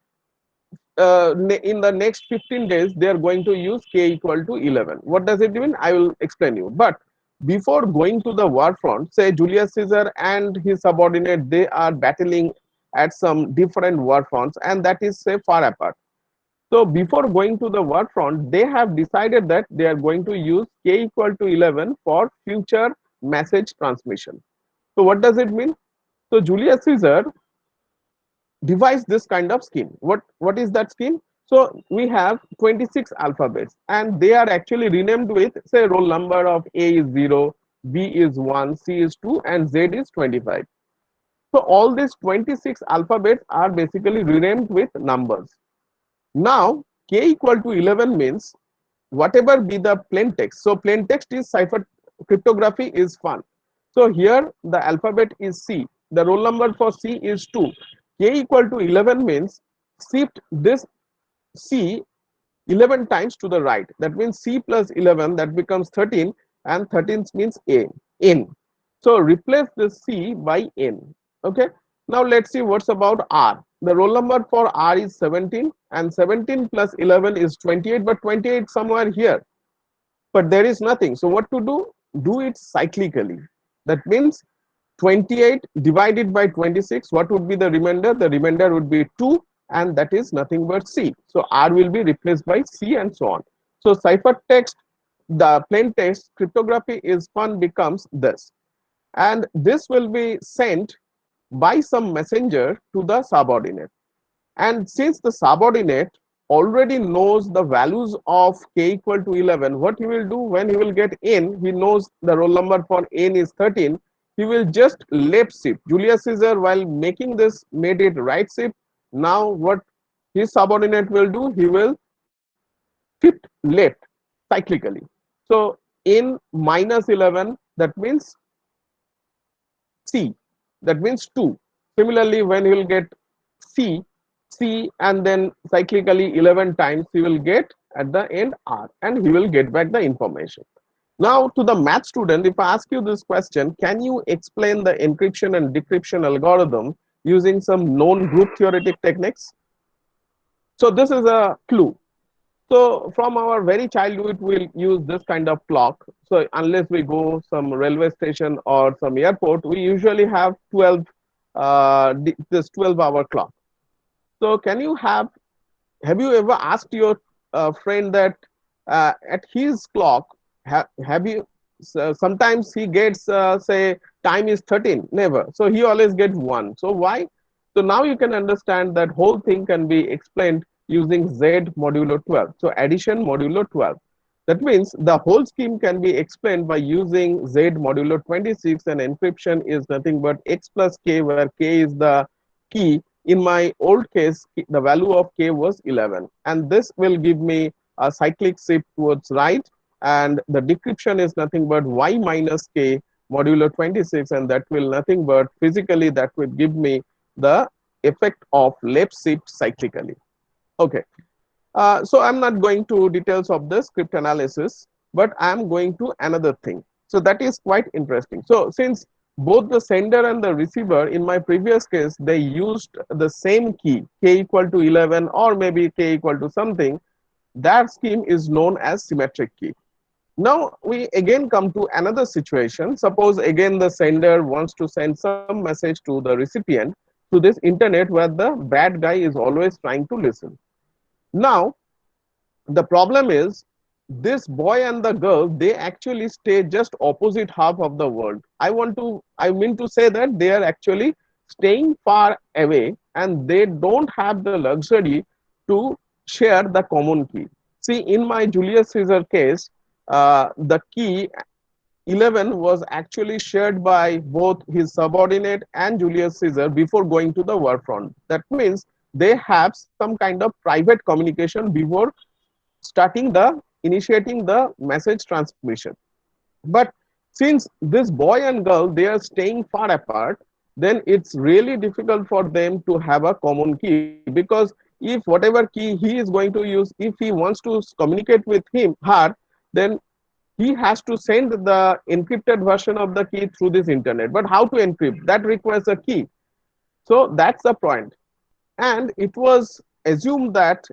in the next 15 days they are going to use k equal to 11. What does it mean? I will explain you. But before going to the war front, say Julius Caesar and his subordinate, they are battling at some different war fronts, and that is, say, far apart. So before going to the war front, they have decided that they are going to use k equal to 11 for future message transmission. So what does it mean? So Julius Caesar devised this kind of scheme. What is that scheme? So we have 26 alphabets, and they are actually renamed with, say, roll number of A is 0, B is 1, C is 2, and Z is 25. So all these 26 alphabets are basically renamed with numbers. Now k equal to 11 means whatever be the plain text. So plain text is cipher cryptography is fun. So here the alphabet is C. The roll number for C is 2. K equal to 11 means shift this C 11 times to the right. That means C plus 11, that becomes 13, and 13 means N. So replace the C by N. Okay. Now let's see what's about R. The roll number for R is 17, and 17 plus 11 is 28, but 28 somewhere here. But there is nothing. So what to do? Do it cyclically. That means 28 divided by 26, what would be the remainder? The remainder would be 2, and that is nothing but C. So R will be replaced by C, and so on. So cipher text, the plain text cryptography is fun becomes this. And this will be sent by some messenger to the subordinate. And since the subordinate already knows the values of k equal to 11, what he will do when he will get N, he knows the roll number for N is 13, he will just left shift. Julius Caesar, while making this, made it right shift. Now what his subordinate will do, he will shift left cyclically. So N minus 11, that means C, that means 2. Similarly, when he will get C, and then cyclically 11 times, he will get at the end R, and he will get back the information. Now, to the math student, if I ask you this question, can you explain the encryption and decryption algorithm using some known group theoretic techniques? So this is a clue. So from our very childhood, we'll use this kind of clock. So unless we go some railway station or some airport, we usually have 12, this 12-hour clock. So have you ever asked your friend that at his clock, have you, sometimes he gets, say, time is 13, never. So he always gets 1. So why? So now you can understand that whole thing can be explained using Z modulo 12. So addition modulo 12. That means the whole scheme can be explained by using Z modulo 26, and encryption is nothing but X plus K, where K is the key. In my old case, the value of K was 11. And this will give me a cyclic shift towards right. And the decryption is nothing but Y minus K modulo 26. And that will nothing but physically that will give me the effect of left shift cyclically. Okay. So I'm not going to details of the script analysis, but I'm going to another thing. So that is quite interesting. So since both the sender and the receiver, in my previous case, they used the same key, K equal to 11 or maybe K equal to something, that scheme is known as symmetric key. Now we again come to another situation. Suppose again the sender wants to send some message to the recipient through this internet where the bad guy is always trying to listen. Now the problem is, this boy and the girl, they actually stay just opposite half of the world. I mean to say that they are actually staying far away, and they don't have the luxury to share the common key. See, in my Julius Caesar case, the key 11 was actually shared by both his subordinate and Julius Caesar before going to the war front. That means they have some kind of private communication before initiating the message transmission. But since this boy and girl, they are staying far apart, then it's really difficult for them to have a common key, because if whatever key he is going to use, if he wants to communicate with her, then he has to send the encrypted version of the key through this internet. But how to encrypt? That requires a key. So that's the point. And it was assumed that,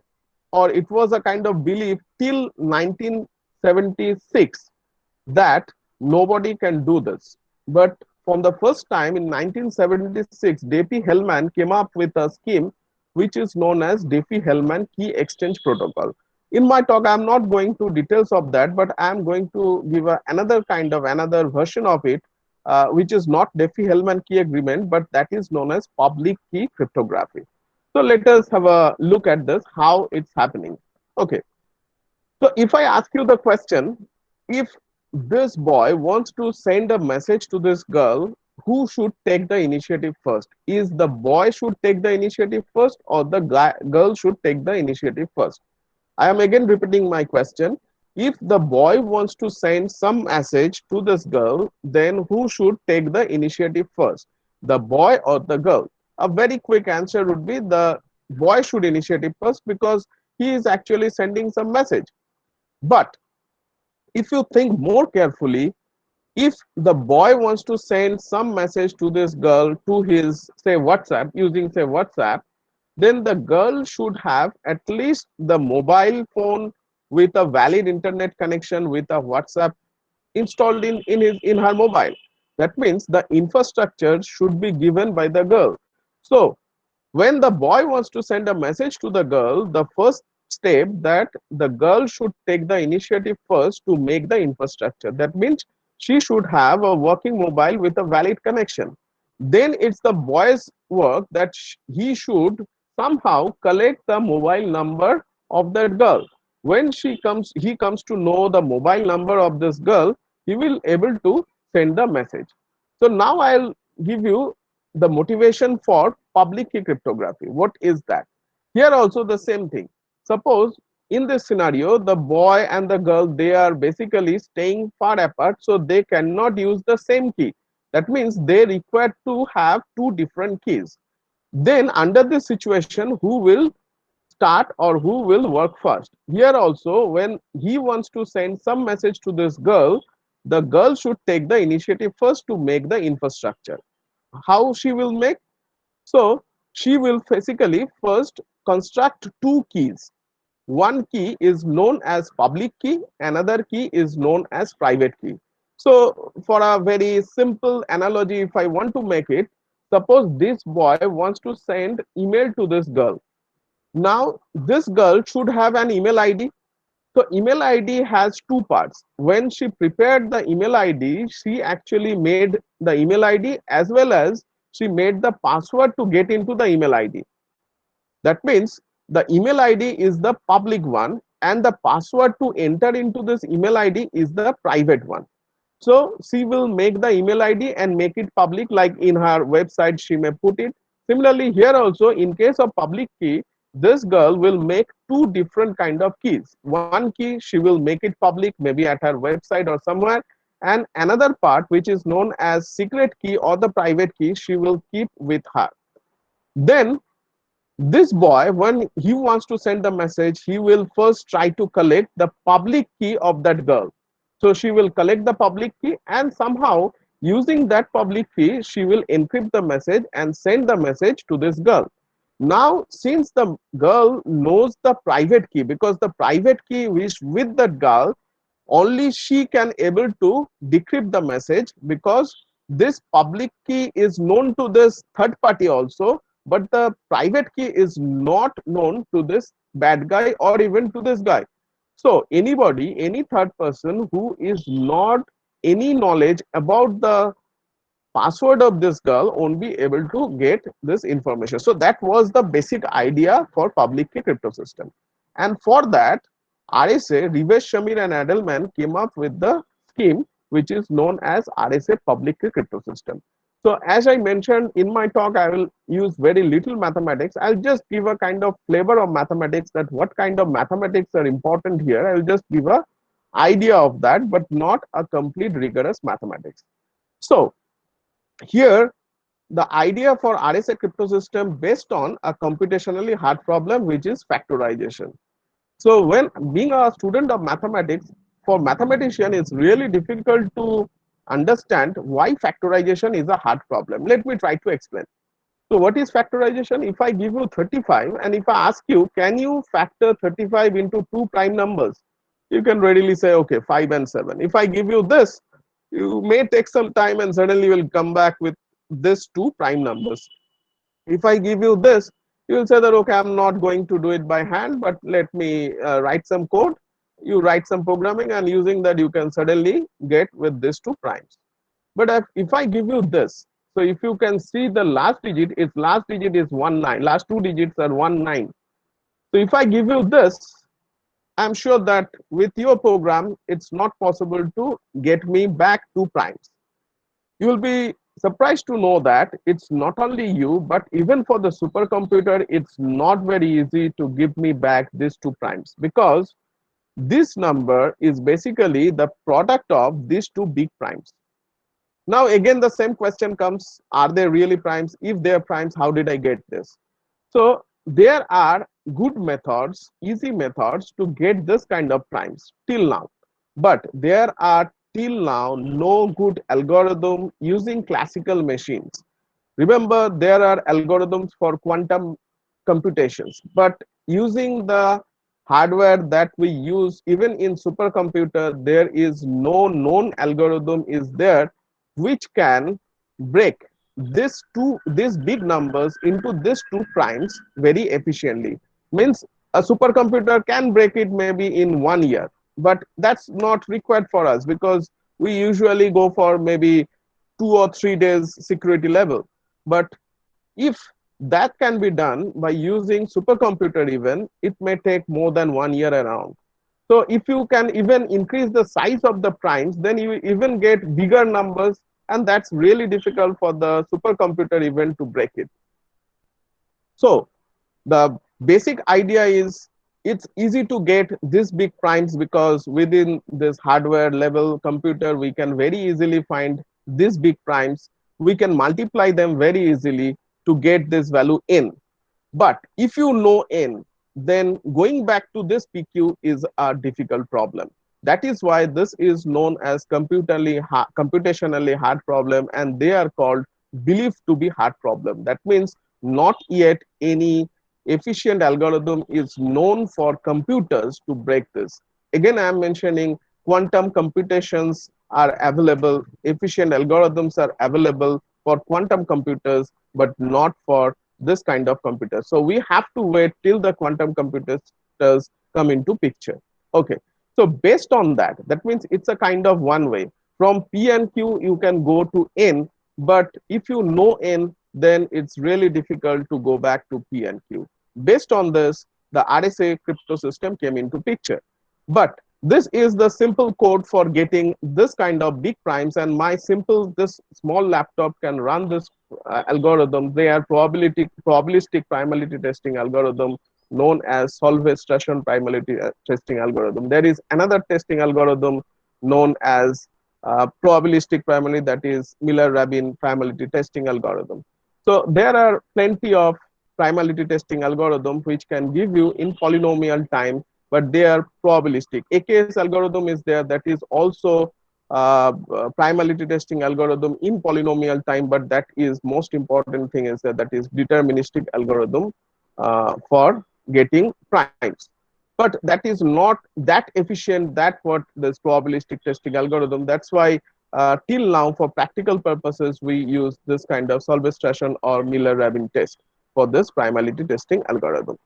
or it was a kind of belief till 1976, that nobody can do this. But from the first time in 1976, Diffie-Hellman came up with a scheme which is known as Diffie-Hellman Key Exchange Protocol. In my talk, I'm not going to details of that, but I'm going to give another version of it, which is not Diffie-Hellman key agreement, but that is known as public key cryptography. So let us have a look at this, how it's happening. Okay. So if I ask you the question, if this boy wants to send a message to this girl, who should take the initiative first? Is the boy should take the initiative first, or the girl should take the initiative first? I am again repeating my question. If the boy wants to send some message to this girl, then who should take the initiative first? The boy or the girl? A very quick answer would be the boy should initiate it first, because he is actually sending some message. But if you think more carefully, if the boy wants to send some message to this girl to his, say, WhatsApp, using, say, WhatsApp, then the girl should have at least the mobile phone with a valid internet connection with a WhatsApp installed in her mobile. That means the infrastructure should be given by the girl. So when the boy wants to send a message to the girl, the first step that the girl should take the initiative first to make the infrastructure. That means she should have a working mobile with a valid connection. Then it's the boy's work that he should somehow collect the mobile number of that girl. When he comes to know the mobile number of this girl, he will able to send the message. So now I'll give you the motivation for public key cryptography. What is that? Here also the same thing. Suppose in this scenario, the boy and the girl, they are basically staying far apart, so they cannot use the same key. That means they require to have two different keys. Then under this situation, who will start or who will work first? Here also, when he wants to send some message to this girl, the girl should take the initiative first to make the infrastructure. How she will make? So she will basically first construct two keys. One key is known as public key, another key is known as private key. So for a very simple analogy, if I want to make it, suppose this boy wants to send email to this girl. Now this girl should have an email ID. So email ID has two parts. When she prepared the email ID, she actually made the email ID as well as she made the password to get into the email ID. That means the email ID is the public one and the password to enter into this email ID is the private one. So she will make the email ID and make it public, like in her website she may put it. Similarly here also, in case of public key, this girl will make two different kind of keys. One key she will make it public, maybe at her website or somewhere, and another part which is known as secret key or the private key she will keep with her. Then this boy, when he wants to send the message, he will first try to collect the public key of that girl. So she will collect the public key, and somehow using that public key, she will encrypt the message and send the message to this girl. Now, since the girl knows the private key, because the private key is with that girl, only she can able to decrypt the message, because this public key is known to this third party also, but the private key is not known to this bad guy or even to this guy. So anybody, any third person who is not any knowledge about the password of this girl won't be able to get this information. So that was the basic idea for public key crypto system. And for that, RSA, Rivesh Shamir and Adelman came up with the scheme which is known as RSA public key crypto system. So as I mentioned in my talk, I will use very little mathematics. I'll just give a kind of flavor of mathematics, that what kind of mathematics are important here. I'll just give a idea of that, but not a complete rigorous mathematics. So here, the idea for RSA crypto system based on a computationally hard problem, which is factorization. So when being a student of mathematics, for mathematician, it's really difficult to understand why factorization is a hard problem. Let me try to explain. So what is factorization? If I give you 35 and if I ask you, can you factor 35 into two prime numbers? You can readily say, okay, 5 and 7. If I give you this, you may take some time and suddenly will come back with this two prime numbers. If I give you this, you will say that, okay, I'm not going to do it by hand, but let me write some code. You write some programming, and using that you can suddenly get with these two primes. But if I give you this, so if you can see the last digit, its last digit is 19, last two digits are 19. So if I give you this, I'm sure that with your program, it's not possible to get me back two primes. You will be surprised to know that it's not only you, but even for the supercomputer, it's not very easy to give me back these two primes, because this number is basically the product of these two big primes. Now again the same question comes, are they really primes? If they are primes, how did I get this? So there are good methods, easy methods to get this kind of primes till now, but there are till now no good algorithm using classical machines. Remember, there are algorithms for quantum computations, but using the hardware that we use even in supercomputer, there is no known algorithm is there which can break these big numbers into these two primes very efficiently. Means a supercomputer can break it maybe in 1 year, but that's not required for us, because we usually go for maybe 2 or 3 days security level. But if that can be done by using supercomputer, even it may take more than 1 year around. So if you can even increase the size of the primes, then you even get bigger numbers, and that's really difficult for the supercomputer even to break it. So the basic idea is, it's easy to get these big primes, because within this hardware level computer we can very easily find these big primes. We can multiply them very easily to get this value n. But if you know n, then going back to this PQ is a difficult problem. That is why this is known as computationally hard problem, and they are called believed to be hard problem. That means not yet any efficient algorithm is known for computers to break this. Again, I am mentioning quantum computations are available, efficient algorithms are available for quantum computers, but not for this kind of computer. So we have to wait till the quantum computers come into picture. Okay. So based on that, that means it's a kind of one way. From P and Q, you can go to N, but if you know N, then it's really difficult to go back to P and Q. Based on this, the RSA crypto system came into picture. But this is the simple code for getting this kind of big primes, and this small laptop can run this algorithm. They are probabilistic primality testing algorithm known as Solve-Strasson primality testing algorithm. There is another testing algorithm known as probabilistic primality, that is Miller-Rabin primality testing algorithm. So there are plenty of primality testing algorithm which can give you in polynomial time, but they are probabilistic. AKS algorithm is there, that is also primality testing algorithm in polynomial time, but that is most important thing is that is deterministic algorithm for getting primes. But that is not that efficient that what this probabilistic testing algorithm. That's why till now for practical purposes we use this kind of Solve-Strasson or Miller-Rabin test for this primality testing algorithm.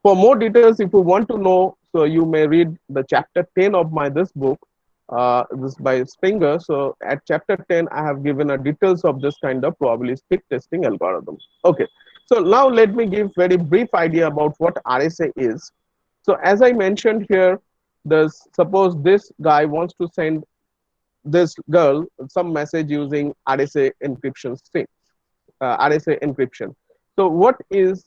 For more details, if you want to know, so you may read the chapter 10 of my this book, this by Springer. So at chapter 10, I have given a details of this kind of probabilistic testing algorithm. Okay, so now let me give very brief idea about what RSA is. So as I mentioned here, suppose this guy wants to send this girl some message using RSA encryption string, RSA encryption. So what is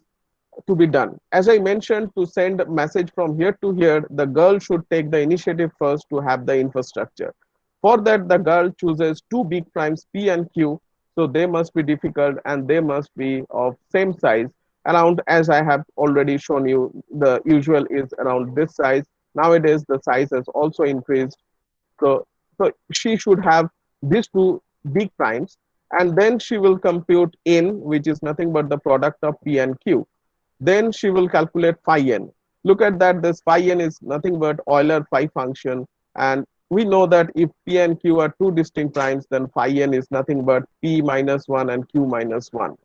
to be done? As I mentioned, to send a message from here to here, the girl should take the initiative first to have the infrastructure. For that, the girl chooses two big primes P and Q, so they must be difficult and they must be of same size. Around, as I have already shown you, the usual is around this size. Nowadays, the size has also increased. So she should have these two big primes, and then she will compute N, which is nothing but the product of P and Q. Then she will calculate phi n. Look at that, this phi n is nothing but Euler phi function, and we know that if P and Q are two distinct primes, then phi n is nothing but P minus 1 and Q minus 1.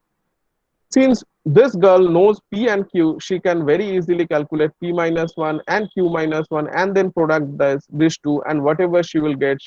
Since this girl knows P and Q, she can very easily calculate P minus 1 and Q minus 1 and then product this two, and whatever she will get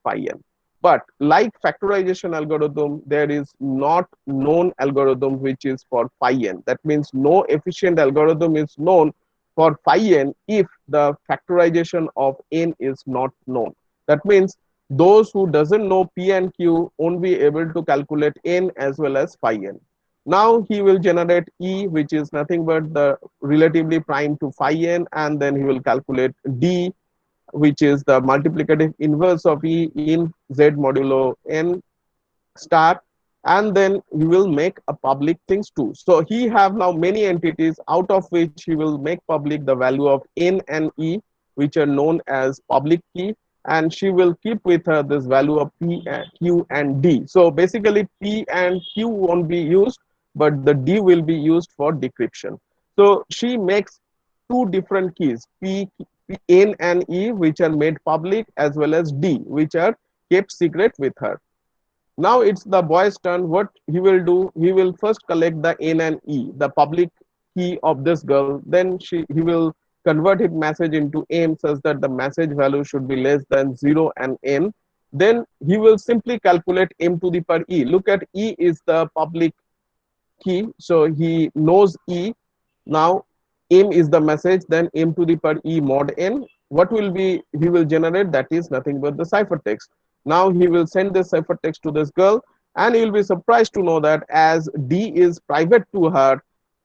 phi n. But like factorization algorithm, there is not known algorithm which is for phi n. That means no efficient algorithm is known for phi n if the factorization of n is not known. That means those who doesn't know P and Q won't be able to calculate n as well as phi n. Now he will generate E, which is nothing but the relatively prime to phi n, and then he will calculate D, which is the multiplicative inverse of E in Z modulo n star, and then he will make a public things too. So he have now many entities, out of which he will make public the value of N and E, which are known as public key, and she will keep with her this value of P, Q and D. So basically P and Q won't be used, but the D will be used for decryption. So she makes two different keys, N and E, which are made public, as well as D, which are kept secret with her. Now it's the boy's turn. What he will do, he will first collect the N and E, the public key of this girl. Then he will convert his message into M such that the message value should be less than 0 and N. Then he will simply calculate M to the power E. Look at E is the public key, so he knows E. Now M is the message, then M to the power E mod N. What will be he will generate? That is nothing but the ciphertext. Now he will send this ciphertext to this girl, and he will be surprised to know that as D is private to her,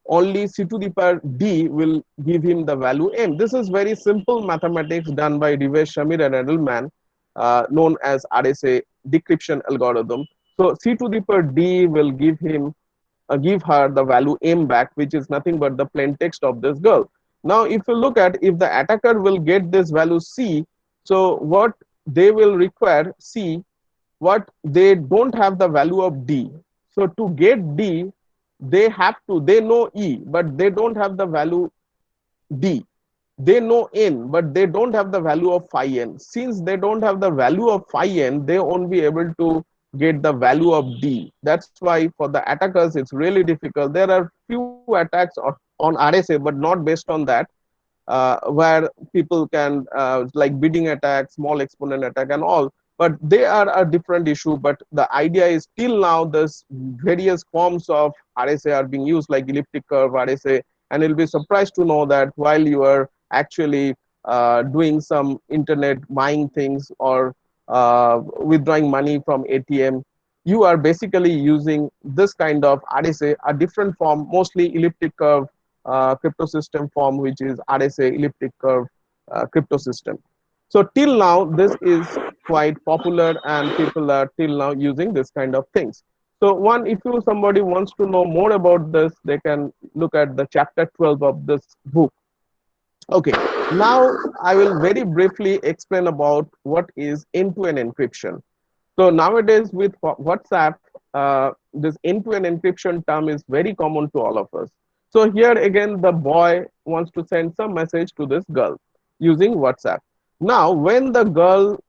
only C to the power D will give him the value M. This is very simple mathematics done by Devesh, Shamir and Edelman, known as RSA decryption algorithm. So C to the power D will give her the value M back, which is nothing but the plain text of this girl. Now if you look at, if the attacker will get this value C, So what they will require C, what they don't have the value of D. So to get D, they know E, but they don't have the value D. They know N, but they don't have the value of phi N. Since they don't have the value of phi N, they won't be able to get the value of D. That's why for the attackers, it's really difficult. There are few attacks on RSA, but not based on that, where people can like bidding attack, small exponent attack and all, but they are a different issue. But the idea is till now this various forms of RSA are being used, like elliptic curve RSA, and you'll be surprised to know that while you are actually doing some internet buying things or withdrawing money from ATM, you are basically using this kind of RSA, a different form, mostly elliptic curve crypto system form, which is RSA, elliptic curve crypto system. So till now, this is quite popular and people are till now using this kind of things. So one, if you somebody wants to know more about this, they can look at the chapter 12 of this book. Okay, now I will very briefly explain about what is end-to-end encryption. So nowadays with WhatsApp, this end-to-end encryption term is very common to all of us. So here again, the boy wants to send some message to this girl using WhatsApp. Now, when the girl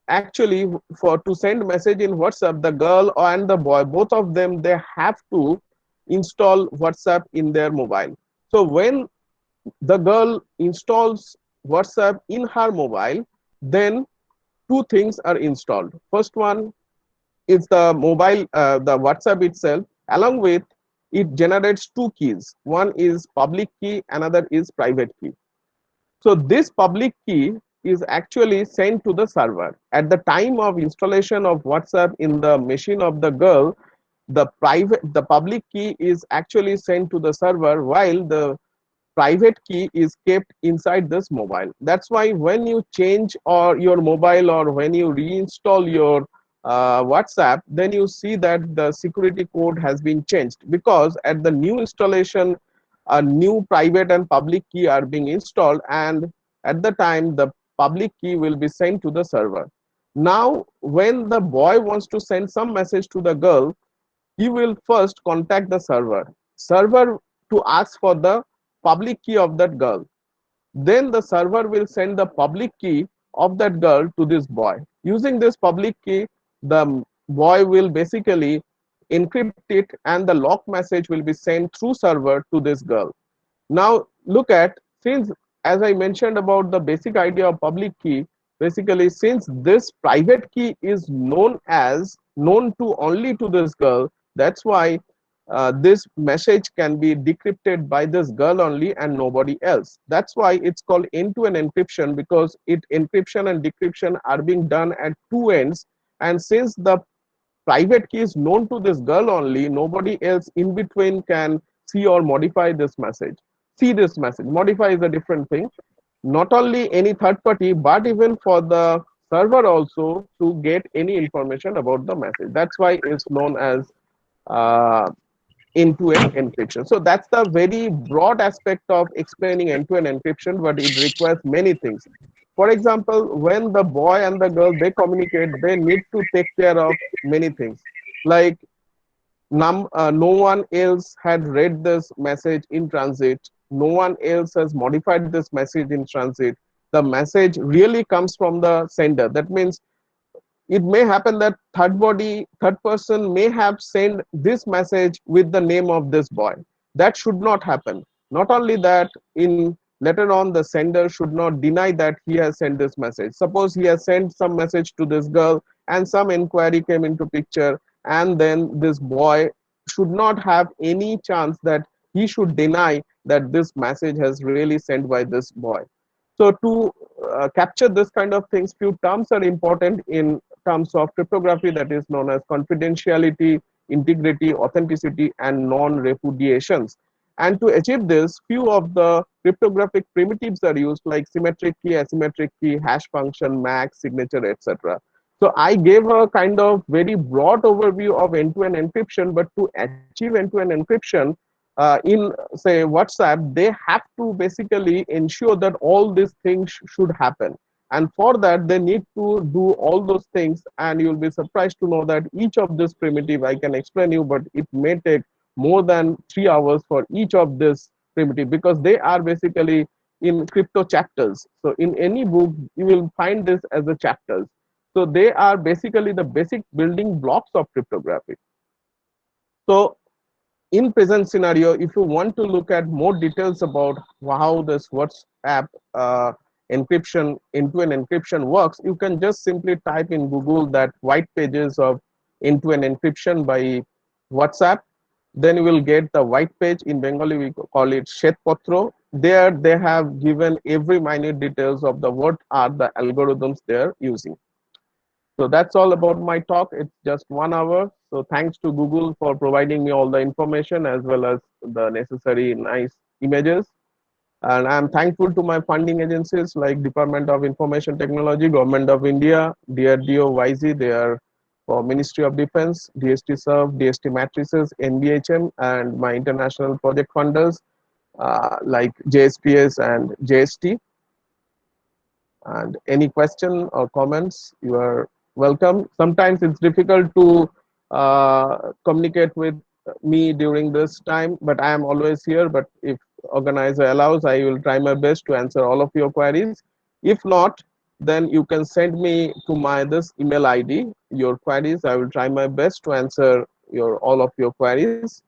actually for to send message in WhatsApp, the girl and the boy, both of them, they have to install WhatsApp in their mobile. So when the girl installs WhatsApp in her mobile, then two things are installed. First one is the mobile, the WhatsApp itself, along with it generates two keys. One is public key, another is private key. So this public key is actually sent to the server. At the time of installation of WhatsApp in the machine of the girl, the public key is actually sent to the server, while the private key is kept inside this mobile. That's why when you change or your mobile or when you reinstall your WhatsApp, then you see that the security code has been changed, because at the new installation, a new private and public key are being installed, and at the time the public key will be sent to the server. Now when the boy wants to send some message to the girl, he will first contact the server to ask for the public key of that girl. Then the server will send the public key of that girl to this boy. Using this public key, the boy will basically encrypt it, and the lock message will be sent through server to this girl. Now look at, since as I mentioned about the basic idea of public key, basically since this private key is known to only to this girl, that's why this message can be decrypted by this girl only and nobody else. That's why it's called end-to-end encryption, because encryption and decryption are being done at two ends, and since the private key is known to this girl only, nobody else in between can see or modify this message. See this message. Modify is a different thing. Not only any third party, but even for the server also to get any information about the message. That's why it's known as end-to-end encryption. So that's the very broad aspect of explaining end-to-end encryption, but it requires many things. For example, when the boy and the girl, they communicate, they need to take care of many things. Like no one else had read this message in transit. No one else has modified this message in transit. The message really comes from the sender. That means it may happen that third person may have sent this message with the name of this boy. That should not happen. Not only that, in later on the sender should not deny that he has sent this message. Suppose he has sent some message to this girl and some inquiry came into picture, and then this boy should not have any chance that he should deny that this message has really sent by this boy. So to capture this kind of things, few terms are important in terms of cryptography, that is known as confidentiality, integrity, authenticity, and non-repudiations. And to achieve this, few of the cryptographic primitives are used, like symmetric key, asymmetric key, hash function, max, signature, etc. So I gave a kind of very broad overview of end-to-end encryption, but to achieve end-to-end encryption in say WhatsApp, they have to basically ensure that all these things should happen. And for that, they need to do all those things. And you'll be surprised to know that each of this primitive, I can explain you, but it may take more than 3 hours for each of this primitive, because they are basically in crypto chapters. So in any book, you will find this as the chapters. So they are basically the basic building blocks of cryptography. So in present scenario, if you want to look at more details about how this WhatsApp encryption, end-to-end encryption works, you can just simply type in Google that white pages of end-to-end encryption by WhatsApp. Then you will get the white page. In Bengali we call it Shetpotro. There they have given every minute details of the what are the algorithms they are using. So that's all about my talk. It's just 1 hour. So thanks to Google for providing me all the information as well as the necessary nice images. And I'm thankful to my funding agencies like Department of Information Technology, Government of India, DRDO, YZ, they are for Ministry of Defense, DST Serve, DST Matrices, NBHM, and my international project funders like JSPS and JST. And any question or comments, you are welcome. Sometimes it's difficult to communicate with me during this time, but I am always here. But if organizer allows, I will try my best to answer all of your queries. If not, then you can send me to my this email ID your queries. I will try my best to answer your all of your queries.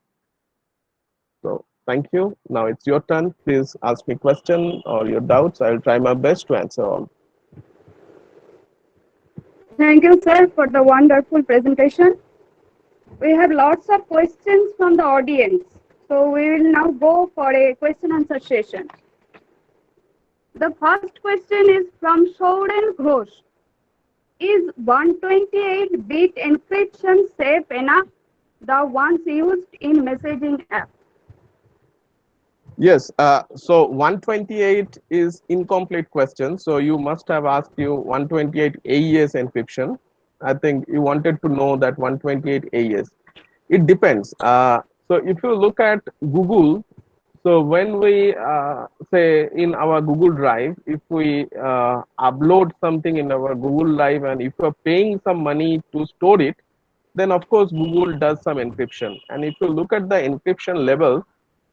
So thank you. Now it's your turn. Please ask me question or your doubts. I will try my best to answer all. Thank you, sir, for the wonderful presentation. We have lots of questions from the audience. So we will now go for a question answer session. The first question is from Shouren Ghosh. Is 128-bit encryption safe enough, the ones used in messaging app? Yes, so 128 is incomplete question. So you must have asked you 128 AES encryption. I think you wanted to know that 128 AES. It depends. So if you look at Google, so when we say in our Google Drive, if we upload something in our Google Drive and if you're paying some money to store it, then of course Google does some encryption. And if you look at the encryption level,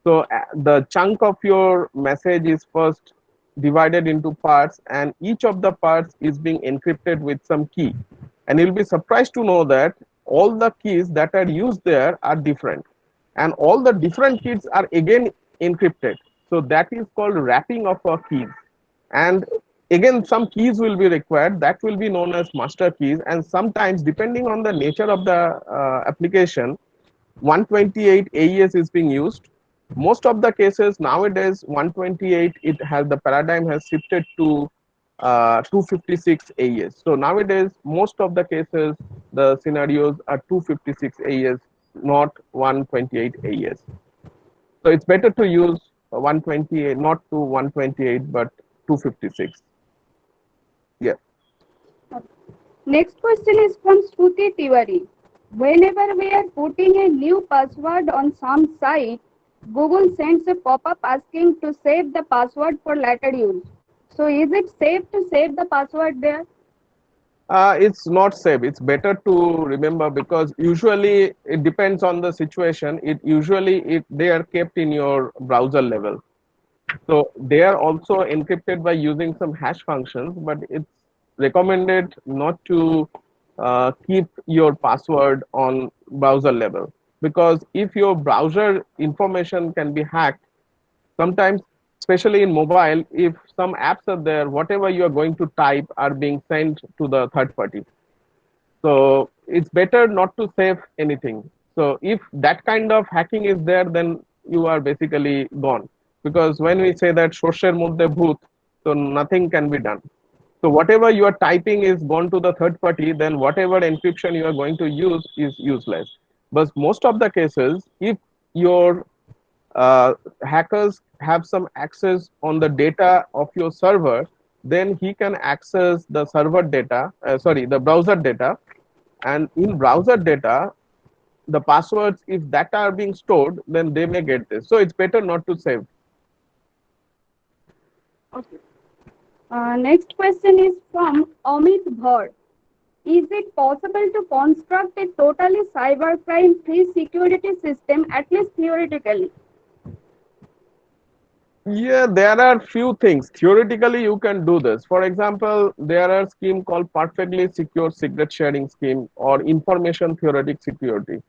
so the chunk of your message is first divided into parts, and each of the parts is being encrypted with some key. And you'll be surprised to know that all the keys that are used there are different, and all the different keys are again encrypted. So that is called wrapping of a keys. And again, some keys will be required that will be known as master keys. And sometimes, depending on the nature of the application, 128 AES is being used. Most of the cases nowadays 128 it has the paradigm has shifted to 256 AES. So nowadays most of the cases the scenarios are 256 AES, not 128 AES. So it's better to use 128, not to 128 but 256. Yeah. Next question is from Shruti Tiwari. Whenever we are putting a new password on some site, Google sends a pop-up asking to save the password for later use. So is it safe to save the password there? It's not safe. It's better to remember, because usually it depends on the situation. It usually they are kept in your browser level. So they are also encrypted by using some hash functions, but it's recommended not to keep your password on browser level, because if your browser information can be hacked, sometimes, especially in mobile, if some apps are there, whatever you are going to type are being sent to the third party. So it's better not to save anything. So if that kind of hacking is there, then you are basically gone. Because when we say that shosher moddhe bhoot, so nothing can be done. So whatever you are typing is gone to the third party, then whatever encryption you are going to use is useless. But most of the cases, if your hackers have some access on the data of your server, then he can access the server data, the browser data, and in browser data, the passwords, if that are being stored, then they may get this. So it's better not to save. Okay. Next question is from Amit Bhar. Is it possible to construct a totally cybercrime-free security system, at least theoretically? Yeah, there are few things. Theoretically, you can do this. For example, there are scheme called perfectly secure secret sharing scheme or information theoretic security.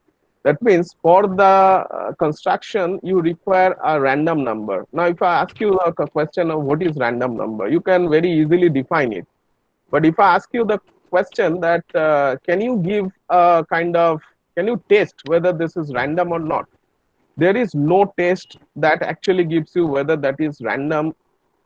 That means for the construction, you require a random number. Now, if I ask you a question of what is random number, you can very easily define it. But if I ask you the question that can you give a kind of, can you test whether this is random or not? There is no test that actually gives you whether that is random.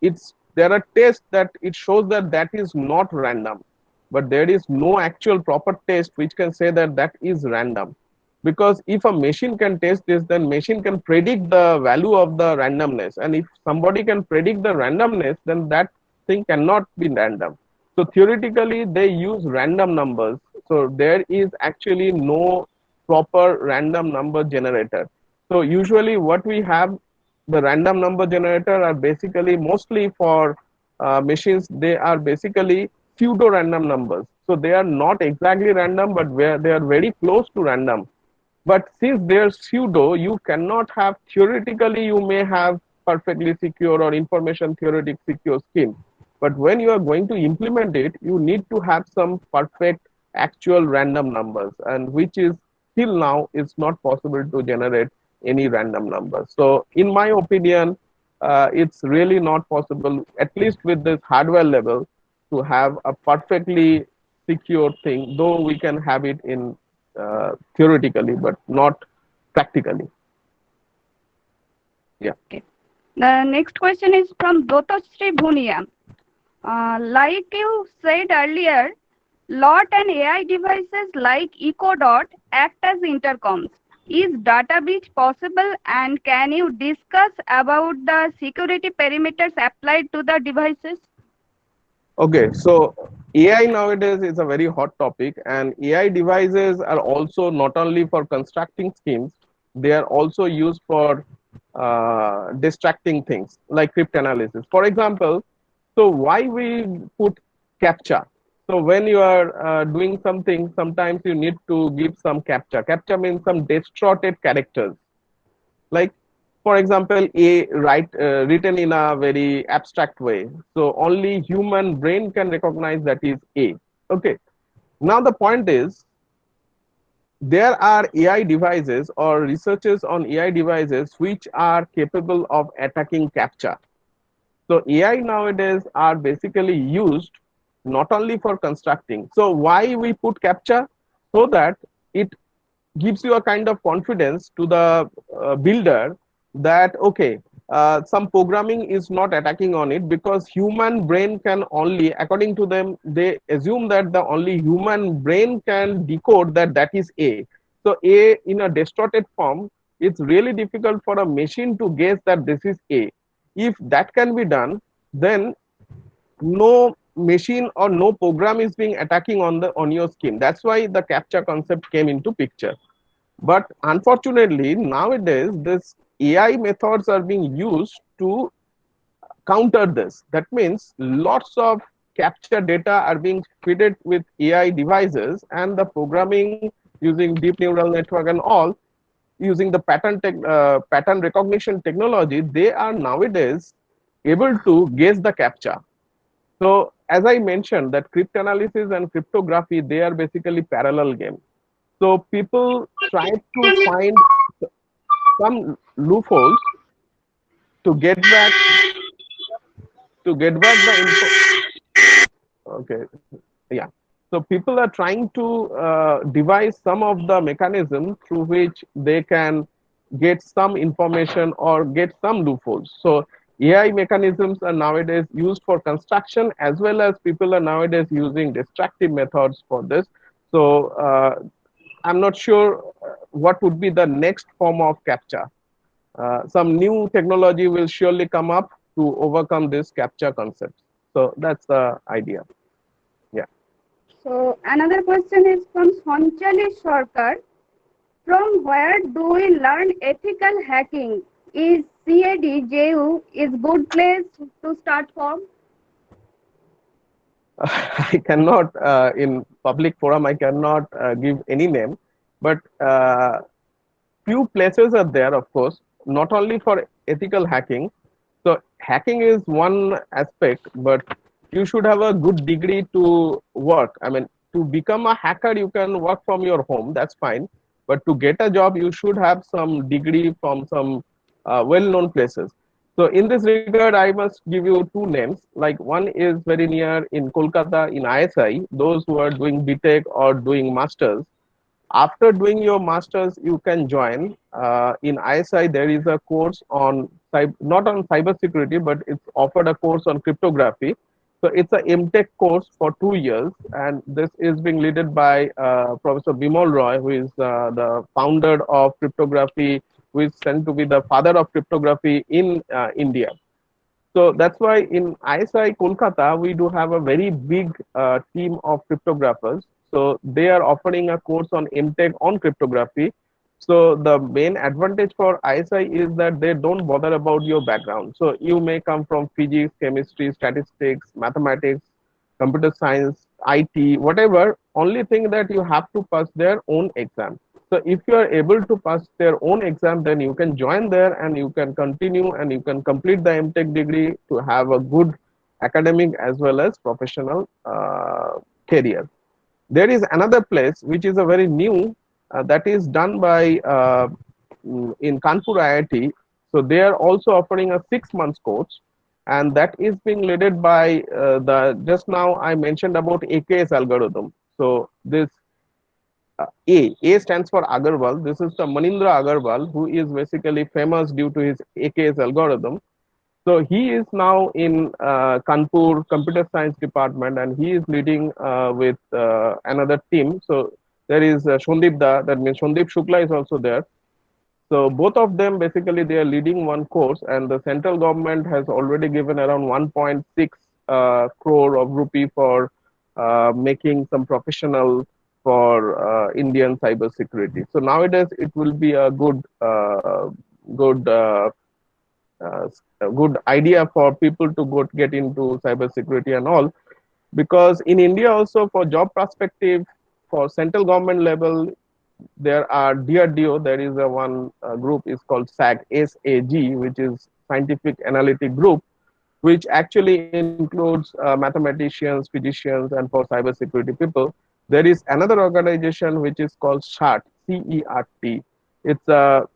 It's there are tests that it shows that that is not random, but there is no actual proper test which can say that that is random. Because if a machine can test this, then machine can predict the value of the randomness, and if somebody can predict the randomness, then that thing cannot be random. So theoretically they use random numbers, so there is actually no proper random number generator. So usually what we have, the random number generator are basically mostly for machines. They are basically pseudo random numbers. So they are not exactly random, but where they are very close to random. But since they are pseudo, you cannot have, theoretically you may have perfectly secure or information theoretic secure scheme. But when you are going to implement it, you need to have some perfect actual random numbers, and which is till now is not possible to generate any random numbers. So in my opinion, it's really not possible, at least with this hardware level, to have a perfectly secure thing, though we can have it in theoretically, but not practically. Yeah. Okay. The next question is from Dotashri Bhunia. Like you said earlier, lot and AI devices like EcoDot act as intercoms. Is data breach possible, and can you discuss about the security perimeters applied to the devices? Okay, so AI nowadays is a very hot topic, and AI devices are also not only for constructing schemes, they are also used for distracting things like cryptanalysis. For example, so why we put captcha? So when you are doing something, sometimes you need to give some captcha. Captcha means some distorted characters. Like, for example, written in a very abstract way, so only human brain can recognize that is a. Okay, now the point is, there are AI devices or researchers on AI devices which are capable of attacking captcha. So AI nowadays are basically used not only for constructing. So why we put captcha? So that it gives you a kind of confidence to the builder that okay, some programming is not attacking on it, because human brain can only, according to them, they assume that the only human brain can decode that that is a. So a in a distorted form, it's really difficult for a machine to guess that this is a. If that can be done, then no machine or no program is being attacking on the on your scheme. That's why the captcha concept came into picture. But unfortunately, nowadays, this AI methods are being used to counter this. That means lots of capture data are being fed with AI devices, and the programming using deep neural network and all, using the pattern recognition technology, they are nowadays able to guess the captcha. So as I mentioned, that cryptanalysis and cryptography, they are basically parallel game. So people try to find some loopholes to get back the info. Okay, yeah. So people are trying to devise some of the mechanism through which they can get some information or get some loopholes. So AI mechanisms are nowadays used for construction, as well as people are nowadays using destructive methods for this. So I'm not sure what would be the next form of captcha. Some new technology will surely come up to overcome this captcha concept. So that's the idea. Yeah. So another question is from Sanchali Sarkar. From where do we learn ethical hacking? Is CADJU is good place to start from? I cannot, in public forum, I cannot give any name, but few places are there, of course, not only for ethical hacking. So hacking is one aspect, but you should have a good degree to work. I mean, to become a hacker, you can work from your home, that's fine. But to get a job, you should have some degree from some well-known places. So in this regard, I must give you two names. Like one is very near in Kolkata in ISI, those who are doing BTech or doing masters. After doing your masters, you can join in ISI. There is a course on not on cybersecurity, but it's offered a course on cryptography. So it's a MTech course for 2 years, and this is being led by Professor Bimal Roy, who is the founder of cryptography, who is said to be the father of cryptography in India. So that's why in ISI Kolkata, we do have a very big team of cryptographers. So they are offering a course on MTech on cryptography. So the main advantage for ISI is that they don't bother about your background. So you may come from physics, chemistry, statistics, mathematics, computer science, IT, whatever. Only thing that you have to pass their own exam. So if you are able to pass their own exam, then you can join there and you can continue and you can complete the MTech degree to have a good academic as well as professional career. There is another place which is a very new that is done by in Kanpur IIT. So they are also offering a 6 months course, and that is being led by the just now I mentioned about AKS algorithm. So this A stands for Agarwal. This is the Manindra Agarwal, who is basically famous due to his AKS algorithm. So he is now in Kanpur Computer Science Department, and he is leading with another team. So there is Shondip Da, that means Shondip Shukla is also there. So both of them basically they are leading one course, and the central government has already given around 1.6 crore of rupee for making some professional for Indian cyber security. So nowadays it will be a good uh, a good idea for people to go get into cybersecurity and all, because in India also for job perspective for central government level there are DRDO. There is a one group is called SAG, which is Scientific Analytic Group, which actually includes mathematicians, physicians, and for cybersecurity people. There is another organization which is called CERT. It's a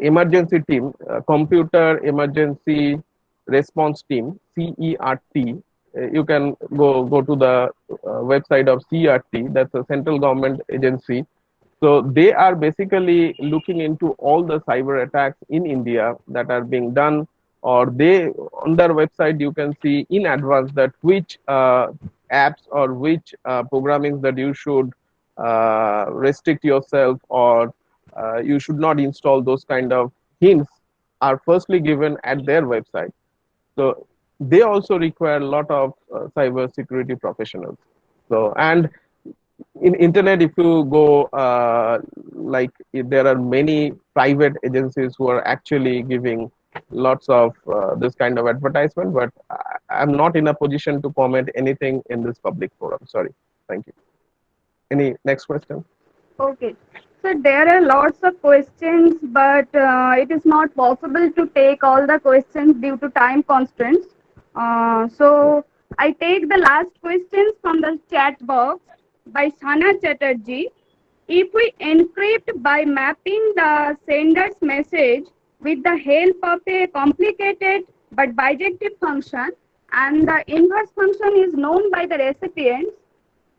emergency team, computer emergency response team, CERT. You can go to the website of CERT. That's a central government agency. So they are basically looking into all the cyber attacks in India that are being done, or they on their website you can see in advance that which apps or which programming that you should restrict yourself, or you should not install. Those kind of hints are firstly given at their website. So they also require a lot of cyber security professionals. So and in internet if you go like there are many private agencies who are actually giving lots of this kind of advertisement, but I'm not in a position to comment anything in this public forum, sorry. Thank you. Any next question? Okay. So there are lots of questions, but it is not possible to take all the questions due to time constraints. So I take the last questions from the chat box by Sana Chatterjee. If we encrypt by mapping the sender's message with the help of a complicated but bijective function, and the inverse function is known by the recipients,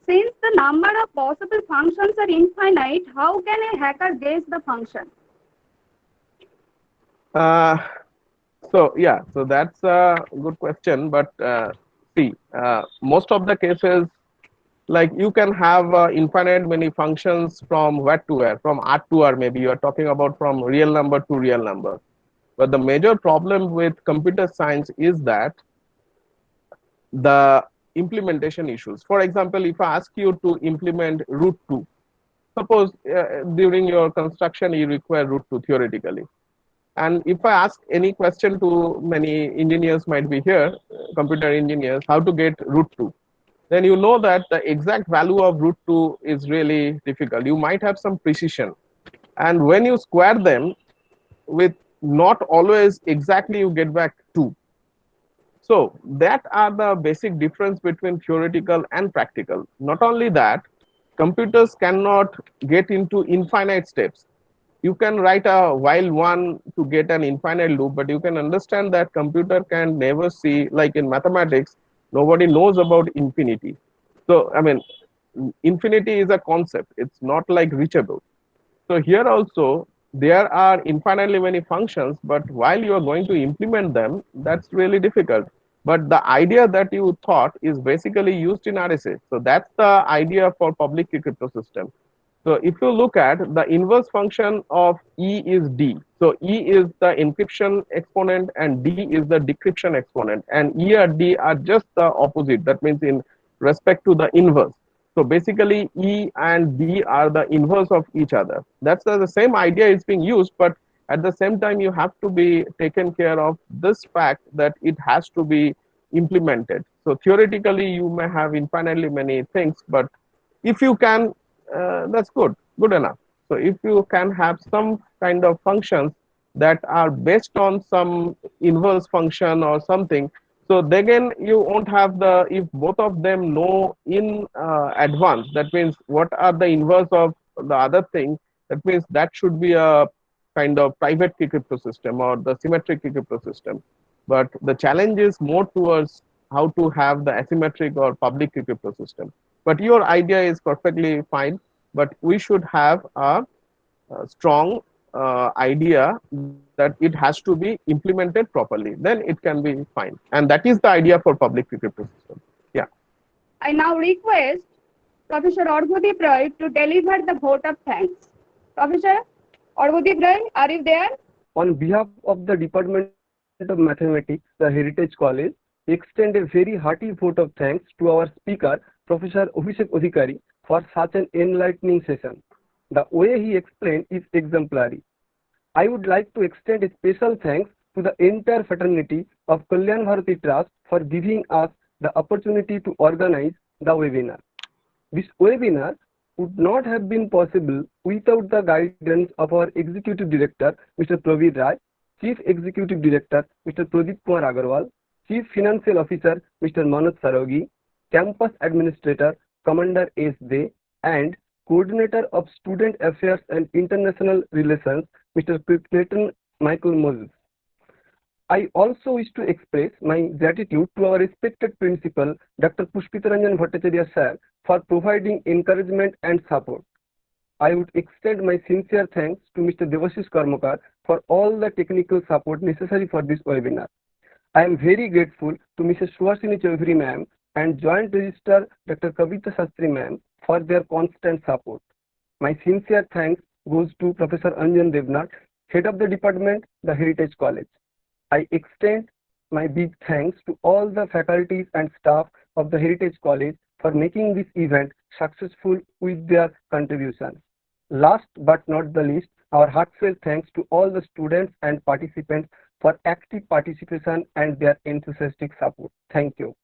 since the number of possible functions are infinite, how can a hacker guess the function? uh, so yeah, so that's a good question, but see most of the cases, like you can have infinite many functions from where to where, from R to R, maybe you are talking about from real number to real number. But the major problem with computer science is that the implementation issues. For example, if I ask you to implement root 2, suppose during your construction you require root 2 theoretically, And if I ask any question to many engineers might be here, computer engineers, how to get root 2, then you know that the exact value of root 2 is really difficult. You might have some precision. And when you square them with not always exactly, you get back 2. So that are the basic difference between theoretical and practical. Not only that, computers cannot get into infinite steps. You can write a while one to get an infinite loop, but you can understand that computer can never see, like in mathematics, nobody knows about infinity. So, I mean, infinity is a concept. It's not like reachable. So here also, there are infinitely many functions, but while you are going to implement them, that's really difficult. But the idea that you thought is basically used in RSA. So that's the idea for public key crypto system. So if you look at the inverse function of E is D. So E is the encryption exponent and D is the decryption exponent. And E and D are just the opposite. That means in respect to the inverse. So basically E and D are the inverse of each other. That's the same idea is being used, but at the same time you have to be taken care of this fact that it has to be implemented. So theoretically you may have infinitely many things, but if you can, that's good enough. So if you can have some kind of functions that are based on some inverse function or something, so then you won't have the, if both of them know in advance, that means what are the inverse of the other thing, that means that should be a kind of private key crypto system or the symmetric key crypto system. But the challenge is more towards how to have the asymmetric or public key crypto system. But your idea is perfectly fine, but we should have a strong idea that it has to be implemented properly. Then it can be fine. And that is the idea for public key crypto system. Yeah. I now request Professor Arghudip Roy to deliver the vote of thanks. Professor Arghudip Roy, are you there? On behalf of the Department of Mathematics, the Heritage College, extend a very hearty vote of thanks to our speaker, Professor Avishek Adhikari, for such an enlightening session. The way he explained is exemplary. I would like to extend a special thanks to the entire fraternity of Kalyan Bharati Trust for giving us the opportunity to organize the webinar. This webinar would not have been possible without the guidance of our Executive Director, Mr. Praveer Rai, Chief Executive Director, Mr. Pradeep Kumar Agarwal, Chief Financial Officer, Mr. Manoj Sarogi, Campus Administrator, Commander S. De, and Coordinator of Student Affairs and International Relations, Mr. Clayton Michael Moses. I also wish to express my gratitude to our respected principal, Dr. Pushpitaranjan Bhattacharya sir, for providing encouragement and support. I would extend my sincere thanks to Mr. Devashish Karmakar for all the technical support necessary for this webinar. I am very grateful to Mrs. Suhasini Chaudhary ma'am and Joint Registrar Dr. Kavita Sastry ma'am for their constant support. My sincere thanks goes to Professor Anjan Devnath, Head of the Department, the Heritage College. I extend my big thanks to all the faculties and staff of the Heritage College for making this event successful with their contributions. Last but not the least, our heartfelt thanks to all the students and participants for active participation and their enthusiastic support. Thank you.